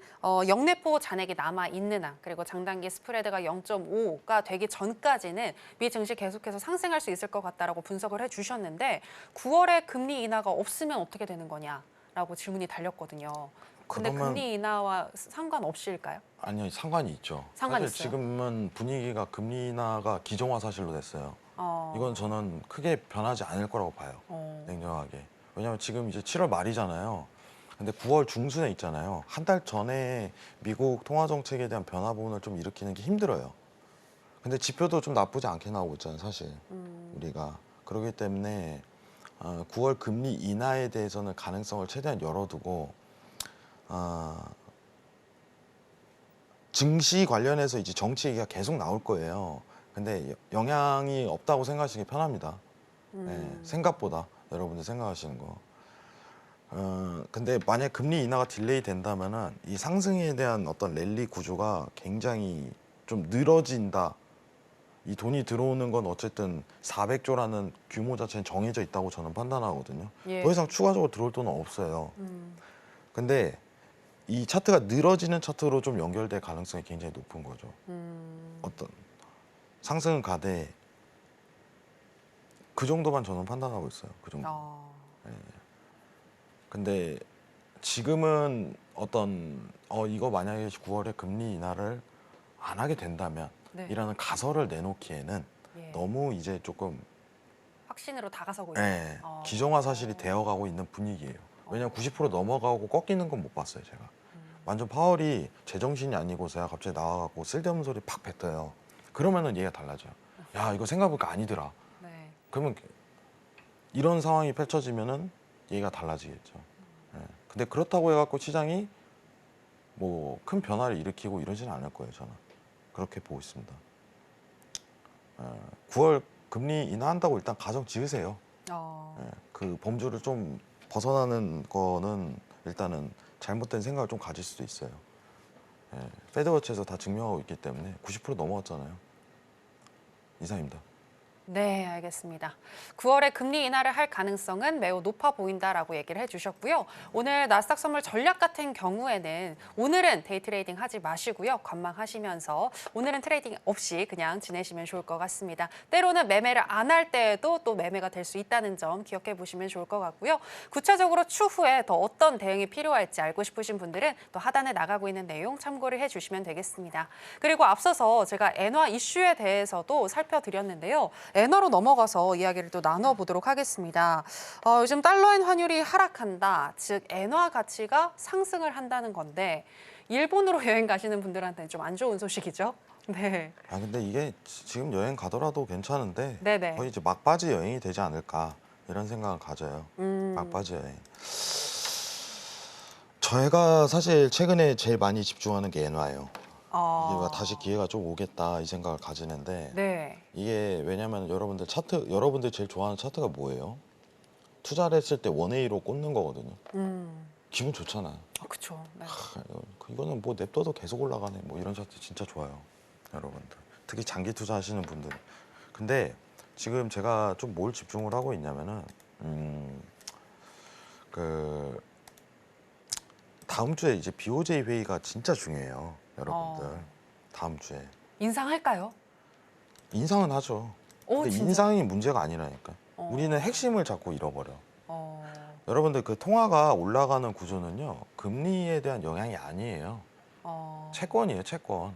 영내포 잔액이 남아 있는 한 그리고 장단기 스프레드가 0.5가 되기 전까지는 미 증시 계속해서 상승할 수 있을 것 같다라고 분석을 해주셨는데 9월에 금리 인하가 없으면 어떻게 되는 거냐라고 질문이 달렸거든요. 근데 그러면- 금리 인하와 상관없이일까요? 아니요, 상관이 있죠. 상관이 사실 있어요? 지금은 분위기가 금리 인하가 기정화 사실로 됐어요. 어, 이건 저는 크게 변하지 않을 거라고 봐요. 냉정하게. 왜냐하면 지금 이제 7월 말이잖아요. 근데 9월 중순에 있잖아요. 한 달 전에 미국 통화 정책에 대한 변화 부분을 좀 일으키는 게 힘들어요. 근데 지표도 좀 나쁘지 않게 나오고 있잖아요, 사실. 우리가. 그렇기 때문에 9월 금리 인하에 대해서는 가능성을 최대한 열어두고 증시 관련해서 이제 정치 얘기가 계속 나올 거예요. 근데 영향이 없다고 생각하시기 편합니다. 생각보다 여러분들 생각하시는 거. 근데 만약 금리 인하가 딜레이 된다면은 이 상승에 대한 어떤 랠리 구조가 굉장히 좀 늘어진다. 이 돈이 들어오는 건 어쨌든 400조라는 규모 자체는 정해져 있다고 저는 판단하거든요. 예. 더 이상 추가적으로 들어올 돈은 없어요. 근데 이 차트가 늘어지는 차트로 좀 연결될 가능성이 굉장히 높은 거죠. 어떤 상승은 가되 그 정도만 저는 판단하고 있어요. 그 정도. 근데 지금은 어떤 이거 만약에 9월에 금리 인하를 안 하게 된다면 네. 이라는 가설을 내놓기에는 예. 너무 이제 조금 확신으로 다가서고 있는. 기정화 사실이 되어가고 있는 분위기예요. 왜냐면 90% 넘어가고 꺾이는 건 못 봤어요, 제가. 완전 파월이 제정신이 아니고서야 갑자기 나와갖고 쓸데없는 소리 팍 뱉어요. 그러면은 얘기가 달라져요. 야, 이거 생각해보니까 아니더라. 네. 그러면 이런 상황이 펼쳐지면은 얘기가 달라지겠죠. 근데 그렇다고 해갖고 시장이 뭐 큰 변화를 일으키고 이러지는 않을 거예요, 저는. 그렇게 보고 있습니다. 9월 금리 인하한다고 일단 가정 지으세요. 그 범주를 좀 벗어나는 거는 일단은 잘못된 생각을 좀 가질 수도 있어요. 패드워치에서 다 증명하고 있기 때문에 90% 넘어갔잖아요. 이상입니다. 네, 알겠습니다. 9월에 금리 인하를 할 가능성은 매우 높아 보인다라고 얘기를 해주셨고요. 오늘 나스닥 선물 전략 같은 경우에는 오늘은 데이 트레이딩 하지 마시고요. 관망하시면서 오늘은 트레이딩 없이 그냥 지내시면 좋을 것 같습니다. 때로는 매매를 안 할 때에도 또 매매가 될 수 있다는 점 기억해 보시면 좋을 것 같고요. 구체적으로 추후에 더 어떤 대응이 필요할지 알고 싶으신 분들은 또 하단에 나가고 있는 내용 참고를 해주시면 되겠습니다. 그리고 앞서서 제가 엔화 이슈에 대해서도 살펴드렸는데요. 엔화로 넘어가서 이야기를 또 나눠보도록 하겠습니다. 요즘 달러엔 환율이 하락한다, 즉 엔화 가치가 상승을 한다는 건데 일본으로 여행 가시는 분들한테는 좀 안 좋은 소식이죠. 네. 근데 이게 지금 여행 가더라도 괜찮은데 네네. 거의 이제 막바지 여행이 되지 않을까 이런 생각을 가져요. 막바지 여행. 저희가 사실 최근에 제일 많이 집중하는 게 엔화예요. 이게 다시 기회가 좀 오겠다 이 생각을 가지는데 네. 이게 왜냐면 여러분들 제일 좋아하는 차트가 뭐예요? 투자를 했을 때 1A로 꽂는 거거든요. 기분 좋잖아요. 그렇죠. 네. 이거는 뭐 냅둬도 계속 올라가네. 뭐 이런 차트 진짜 좋아요, 여러분들. 특히 장기 투자하시는 분들. 근데 지금 제가 좀 뭘 집중을 하고 있냐면은 그 다음 주에 이제 BOJ 회의가 진짜 중요해요, 여러분들. 다음 주에 인상할까요? 인상은 하죠. 근데 진짜? 인상이 문제가 아니라니까. 우리는 핵심을 자꾸 잃어버려. 어, 여러분들 그 통화가 올라가는 구조는요, 금리에 대한 영향이 아니에요. 채권이에요, 채권.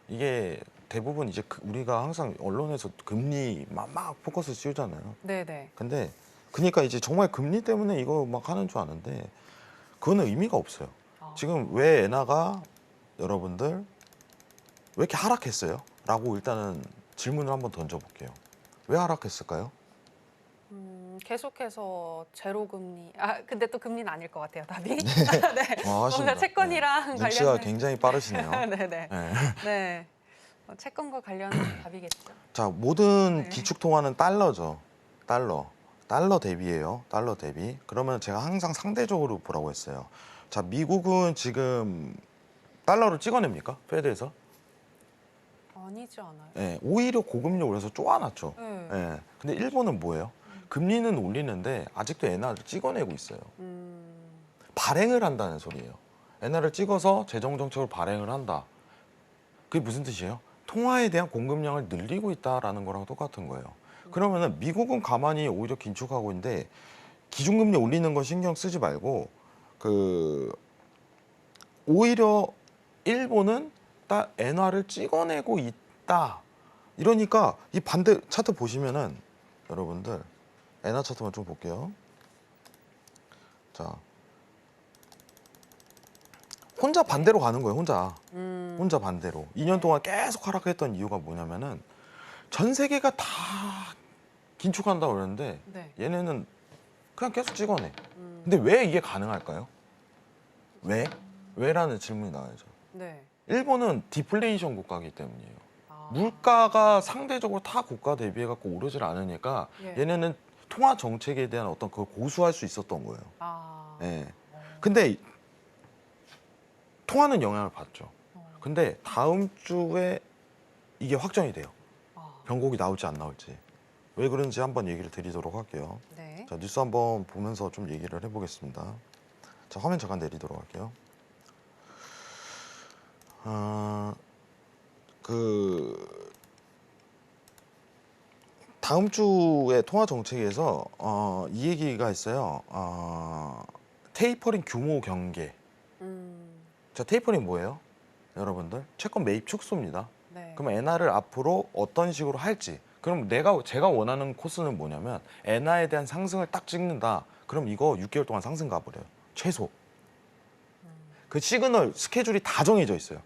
이게 대부분 이제 우리가 항상 언론에서 금리 막 포커스 씌우잖아요. 네네. 근데 그러니까 이제 정말 금리 때문에 이거 막 하는 줄 아는데 그거는 의미가 없어요. 지금 왜 엔화가 여러분들 왜 이렇게 하락했어요? 라고 일단은 질문을 한번 던져볼게요. 왜 하락했을까요? 계속해서 제로 금리. 근데 또 금리는 아닐 것 같아요, 답이. 네. 하십니다. 뭔가 채권이랑 눈치가 관련된. 굉장히 빠르시네요. 네네. 네. 네. 채권과 관련한 답이겠죠. 자, 모든 네. 기축통화는 달러죠. 달러 대비예요. 달러 대비. 그러면 제가 항상 상대적으로 보라고 했어요. 자, 미국은 지금 달러를 찍어냅니까? 페드에서? 아니지 않아요? 예, 오히려 고금리 올려서 쪼아놨죠. 네. 예. 근데 일본은 뭐예요? 금리는 올리는데 아직도 엔화를 찍어내고 있어요. 발행을 한다는 소리예요. 엔화를 찍어서 재정 정책을 발행을 한다. 그게 무슨 뜻이에요? 통화에 대한 공급량을 늘리고 있다라는 거랑 똑같은 거예요. 그러면은 미국은 가만히 오히려 긴축하고 있는데 기준금리 올리는 거 신경 쓰지 말고 오히려 일본은 딱 엔화를 찍어내고 있다. 이러니까 이 반대 차트 보시면은 여러분들 엔화 차트만 좀 볼게요. 자, 혼자 반대로 가는 거예요. 혼자 반대로. 2년 동안 계속 하락했던 이유가 뭐냐면은 전 세계가 다 긴축한다고 그러는데 네. 얘네는 그냥 계속 찍어내. 근데 왜 이게 가능할까요? 왜라는 질문이 나와야죠. 네. 일본은 디플레이션 국가이기 때문이에요. 아. 물가가 상대적으로 타 국가 대비해 갖고 오르질 않으니까 예. 얘네는 통화 정책에 대한 어떤 그걸 고수할 수 있었던 거예요. 아. 예. 근데 통화는 영향을 받죠. 근데 다음 주에 이게 확정이 돼요. 아. 변곡이 나올지 안 나올지. 왜 그런지 한번 얘기를 드리도록 할게요. 네. 자, 뉴스 한번 보면서 좀 얘기를 해보겠습니다. 자, 화면 잠깐 내리도록 할게요. 다음 주에 통화 정책에서 이 얘기가 있어요. 테이퍼링 규모 경계. 자, 테이퍼링 뭐예요? 여러분들 채권 매입 축소입니다. 네. 그럼 엔화를 앞으로 어떤 식으로 할지. 그럼 제가 원하는 코스는 뭐냐면 엔화에 대한 상승을 딱 찍는다. 그럼 이거 6개월 동안 상승 가버려요. 최소. 그 시그널 스케줄이 다 정해져 있어요.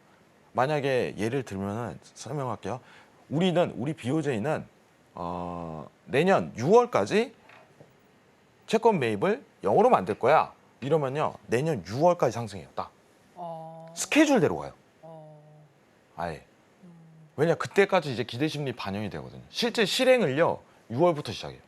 만약에 예를 들면은 설명할게요. 우리 BOJ는 내년 6월까지 채권 매입을 0으로 만들 거야. 이러면요 내년 6월까지 상승해요. 딱 스케줄대로 가요. 아예. 왜냐 그때까지 이제 기대 심리 반영이 되거든요. 실제 실행을요 6월부터 시작해요.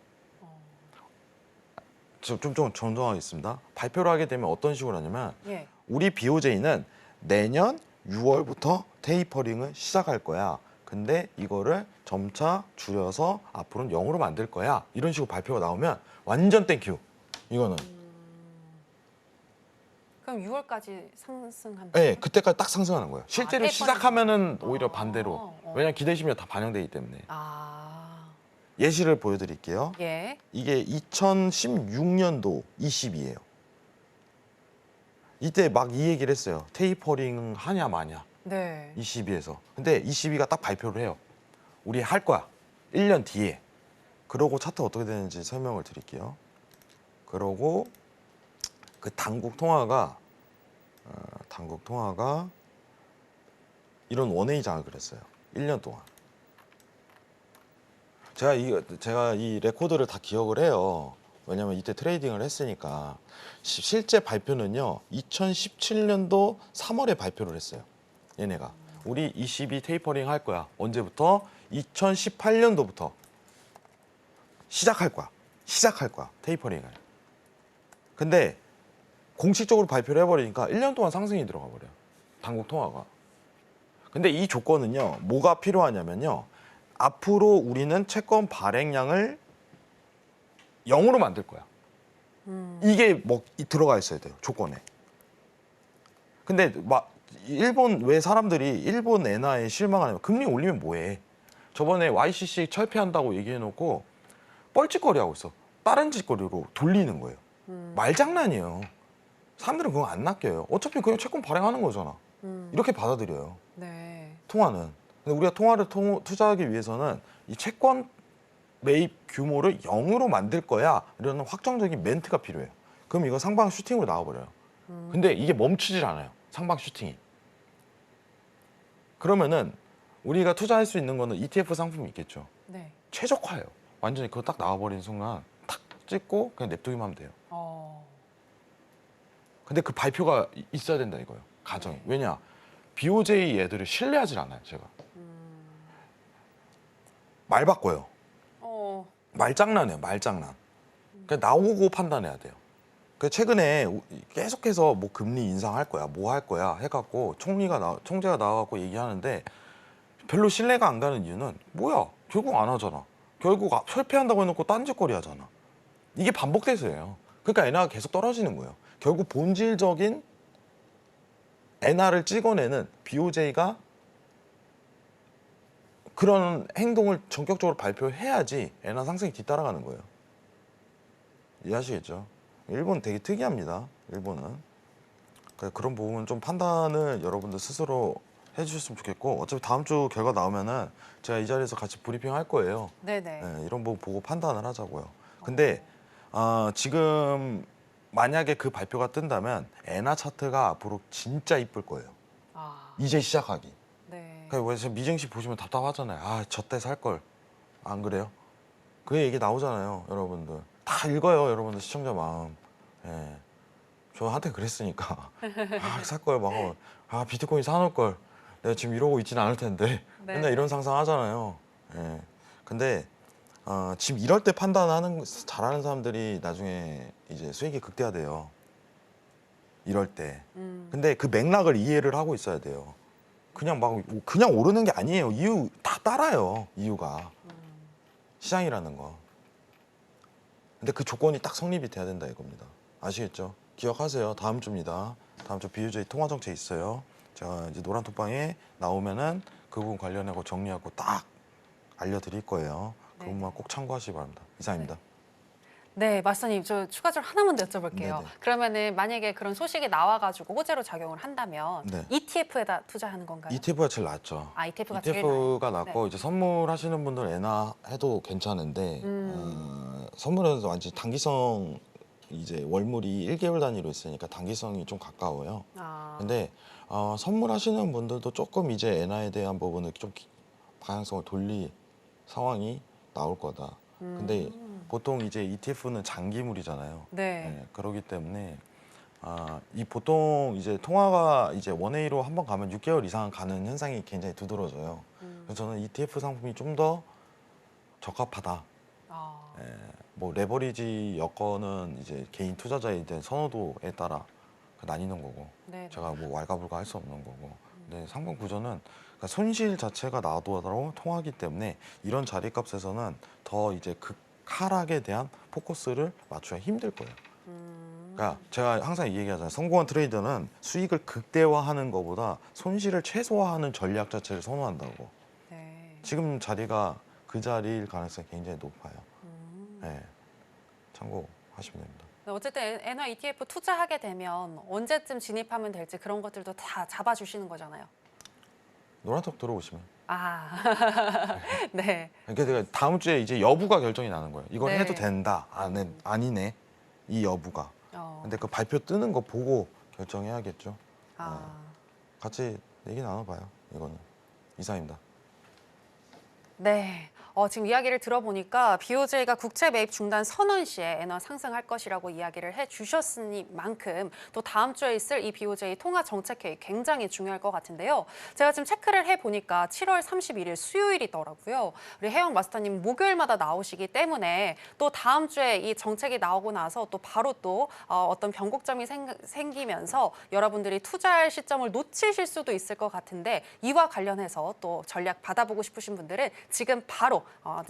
좀 정정하겠습니다. 발표를 하게 되면 어떤 식으로 하냐면 예. 우리 BOJ는 내년 6월부터 테이퍼링을 시작할 거야. 근데 이거를 점차 줄여서 앞으로는 0으로 만들 거야. 이런 식으로 발표가 나오면 완전 땡큐. 이거는. 그럼 6월까지 상승한다. 네, 그때까지 딱 상승하는 거예요. 실제로 테이퍼링. 시작하면은 오히려 반대로. 어. 왜냐면 기대 심리가 다 반영되기 때문에. 아. 예시를 보여드릴게요. 예. 이게 2016년도 20이에요. 이때 막 이 얘기를 했어요. 테이퍼링 하냐 마냐. 네. 22에서. 근데 22가 딱 발표를 해요. 우리 할 거야. 1년 뒤에. 그러고 차트 어떻게 되는지 설명을 드릴게요. 그러고 그 당국 통화가 이런 원웨이장을 그렸어요. 1년 동안. 제가 이 레코드를 다 기억을 해요. 왜냐면 이때 트레이딩을 했으니까. 실제 발표는요. 2017년도 3월에 발표를 했어요. 얘네가. 우리 22 테이퍼링 할 거야. 언제부터? 2018년도부터 시작할 거야. 테이퍼링을. 근데 공식적으로 발표를 해버리니까 1년 동안 상승이 들어가 버려요. 당국 통화가. 근데 이 조건은요. 뭐가 필요하냐면요. 앞으로 우리는 채권 발행량을 0으로 만들 거야. 이게 뭐 들어가 있어야 돼요. 조건에. 근데 막 왜 사람들이 일본 엔화에 실망하냐면 금리 올리면 뭐해. 저번에 YCC 철폐한다고 얘기해놓고 뻘짓거리 하고 있어. 다른 짓거리로 돌리는 거예요. 말장난이에요. 사람들은 그거 안 낚여요. 어차피 그냥 채권 발행하는 거잖아. 이렇게 받아들여요. 네. 통화는. 근데 우리가 통화를 투자하기 위해서는 이 채권 매입 규모를 0으로 만들 거야. 이런 확정적인 멘트가 필요해요. 그럼 이거 상방 슈팅으로 나와버려요. 근데 이게 멈추질 않아요. 상방 슈팅이. 그러면은 우리가 투자할 수 있는 거는 ETF 상품이 있겠죠. 네. 최적화예요. 완전히 그거 딱 나와버리는 순간 탁 찍고 그냥 냅두기만 하면 돼요. 근데 그 발표가 있어야 된다 이거예요. 가정이. 왜냐? BOJ 얘들을 신뢰하지 않아요. 제가. 말 바꿔요. 어, 말장난이에요, 말장난. 그러니까 나오고 판단해야 돼요. 그 최근에 계속해서 뭐 금리 인상할 거야, 뭐 할 거야 해갖고 총재가 나와갖고 얘기하는데 별로 신뢰가 안 가는 이유는 뭐야? 결국 안 하잖아. 결국 철폐한다고 해놓고 딴짓거리 하잖아. 이게 반복돼서예요. 그러니까 엔화가 계속 떨어지는 거예요. 결국 본질적인 엔화를 찍어내는 BOJ가 그런 행동을 전격적으로 발표해야지 엔화 상승이 뒤따라가는 거예요. 이해하시겠죠? 일본 되게 특이합니다. 일본은. 그런 부분 좀 판단을 여러분들 스스로 해주셨으면 좋겠고, 어차피 다음 주 결과 나오면은 제가 이 자리에서 같이 브리핑 할 거예요. 네네. 네, 이런 부분 보고 판단을 하자고요. 근데 지금 만약에 그 발표가 뜬다면 엔화 차트가 앞으로 진짜 이쁠 거예요. 아, 이제 시작하기. 네. 그러니까 왜 미증시 보시면 답답하잖아요. 아, 저때 살 걸. 안 그래요? 그 얘기 나오잖아요, 여러분들. 다 읽어요, 여러분들 시청자 마음. 예. 저한테 그랬으니까. 아, 살 걸 막. 아, 비트코인 사놓을 걸. 내가 지금 이러고 있지는 않을 텐데. 네. 맨날 이런 상상하잖아요. 예. 근데 지금 이럴 때 판단하는 잘하는 사람들이 나중에 이제 수익이 극대화돼요. 이럴 때. 근데 그 맥락을 이해를 하고 있어야 돼요. 그냥 오르는 게 아니에요. 이유 다 따라요. 이유가 시장이라는 거. 근데 그 조건이 딱 성립이 돼야 된다 이겁니다. 아시겠죠? 기억하세요. 다음 주입니다. 다음 주 BOJ 통화 정책 있어요. 제가 이제 노란 톡방에 나오면은 그 부분 관련하고 정리하고 딱 알려드릴 거예요. 그 네. 부분만 꼭 참고하시기 바랍니다. 이상입니다. 네, 마스터님, 저 추가적으로 하나만 더 여쭤볼게요. 네네. 그러면은 만약에 그런 소식이 나와가지고 호재로 작용을 한다면 네. ETF에다 투자하는 건가요? ETF가 제일 낫죠. 아, ETF가 제일 ETF가 나아요. 낫고 이제 선물하시는 분들 엔화 해도 괜찮은데 선물은 완전 단기성 이제 월물이 1개월 단위로 있으니까 단기성이 좀 가까워요. 아, 근데 선물하시는 분들도 조금 이제 엔화에 대한 부분을 좀 방향성을 돌릴 상황이 나올 거다. 근데 보통 이제 ETF는 장기물이잖아요. 네. 네, 그렇기 때문에 이 보통 이제 통화가 이제 원웨이로 한번 가면 6개월 이상 가는 현상이 굉장히 두드러져요. 그래서 저는 ETF 상품이 좀 더 적합하다. 아, 뭐 레버리지 여건은 이제 개인 투자자에 대한 선호도에 따라 나뉘는 거고, 네. 제가 뭐 왈가불가 할 수 없는 거고. 근데 상품 구조는 그러니까 손실 자체가 나도록 통하기 때문에 이런 자리값에서는 더 이제 하락에 대한 포커스를 맞추기가 힘들 거예요. 그러니까 제가 항상 이 얘기하잖아요. 성공한 트레이더는 수익을 극대화하는 것보다 손실을 최소화하는 전략 자체를 선호한다고. 네. 지금 자리가 그 자리일 가능성이 굉장히 높아요. 네, 참고하시면 됩니다. 어쨌든 엔화 ETF 투자하게 되면 언제쯤 진입하면 될지 그런 것들도 다 잡아주시는 거잖아요. 노란톡 들어오시면. 아, 네. 그러니까 제가 다음 주에 이제 여부가 결정이 나는 거예요. 이걸 네. 해도 된다, 아니네, 이 여부가. 근데 그 발표 뜨는 거 보고 결정해야겠죠. 아, 같이 얘기 나눠봐요. 이거는 이상입니다. 네. 지금 이야기를 들어보니까 BOJ가 국채 매입 중단 선언 시에 엔화 상승할 것이라고 이야기를 해주셨으니만큼 또 다음 주에 있을 이 BOJ 통화 정책회의 굉장히 중요할 것 같은데요. 제가 지금 체크를 해보니까 7월 31일 수요일이더라고요. 우리 혜영 마스터님 목요일마다 나오시기 때문에 또 다음 주에 이 정책이 나오고 나서 또 바로 또 어떤 변곡점이 생기면서 여러분들이 투자할 시점을 놓치실 수도 있을 것 같은데 이와 관련해서 또 전략 받아보고 싶으신 분들은 지금 바로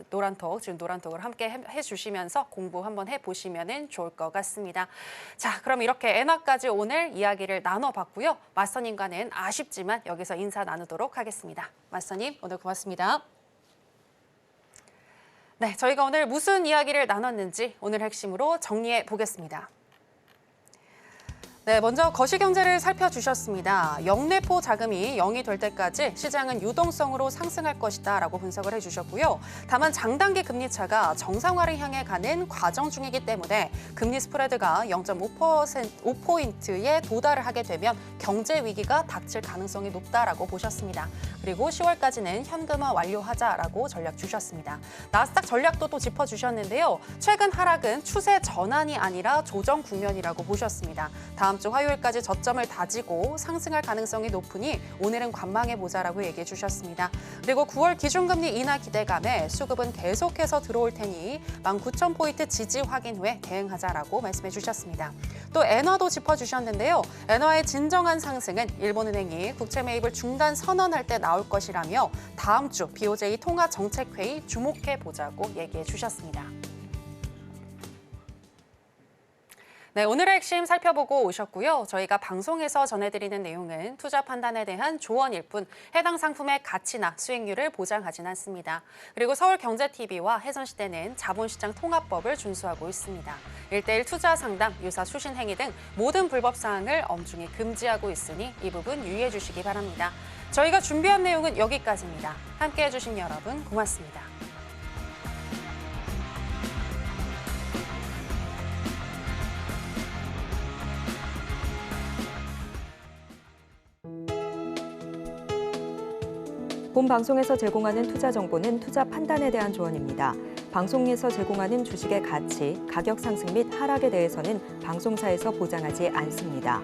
노란톡, 지금 노란톡을 함께 해주시면서 공부 한번 해보시면 좋을 것 같습니다. 자, 그럼 이렇게 엔화까지 오늘 이야기를 나눠봤고요. 마스터님과는 아쉽지만 여기서 인사 나누도록 하겠습니다. 마스터님, 오늘 고맙습니다. 네, 저희가 오늘 무슨 이야기를 나눴는지 오늘 핵심으로 정리해 보겠습니다. 네, 먼저 거시경제를 살펴주셨습니다. 영내포 자금이 0이 될 때까지 시장은 유동성으로 상승할 것이다 라고 분석을 해주셨고요. 다만 장단기 금리차가 정상화를 향해 가는 과정 중이기 때문에 금리 스프레드가 0.5%에 도달을 하게 되면 경제 위기가 닥칠 가능성이 높다라고 보셨습니다. 그리고 10월까지는 현금화 완료하자라고 전략 주셨습니다. 나스닥 전략도 또 짚어주셨는데요. 최근 하락은 추세 전환이 아니라 조정 국면이라고 보셨습니다. 다음 다음 주 화요일까지 저점을 다지고 상승할 가능성이 높으니 오늘은 관망해보자라고 얘기해 주셨습니다. 그리고 9월 기준금리 인하 기대감에 수급은 계속해서 들어올 테니 19,000포인트 지지 확인 후에 대응하자라고 말씀해 주셨습니다. 또 엔화도 짚어주셨는데요. 엔화의 진정한 상승은 일본은행이 국채 매입을 중단 선언할 때 나올 것이라며 다음 주 BOJ 통화정책회의 주목해보자고 얘기해 주셨습니다. 네, 오늘의 핵심 살펴보고 오셨고요. 저희가 방송에서 전해드리는 내용은 투자 판단에 대한 조언일 뿐 해당 상품의 가치나 수익률을 보장하진 않습니다. 그리고 서울경제TV와 해전시대는 자본시장 통합법을 준수하고 있습니다. 1:1 투자 상담, 유사 수신 행위 등 모든 불법 사항을 엄중히 금지하고 있으니 이 부분 유의해 주시기 바랍니다. 저희가 준비한 내용은 여기까지입니다. 함께해 주신 여러분 고맙습니다. 본 방송에서 제공하는 투자 정보는 투자 판단에 대한 조언입니다. 방송에서 제공하는 주식의 가치, 가격 상승 및 하락에 대해서는 방송사에서 보장하지 않습니다.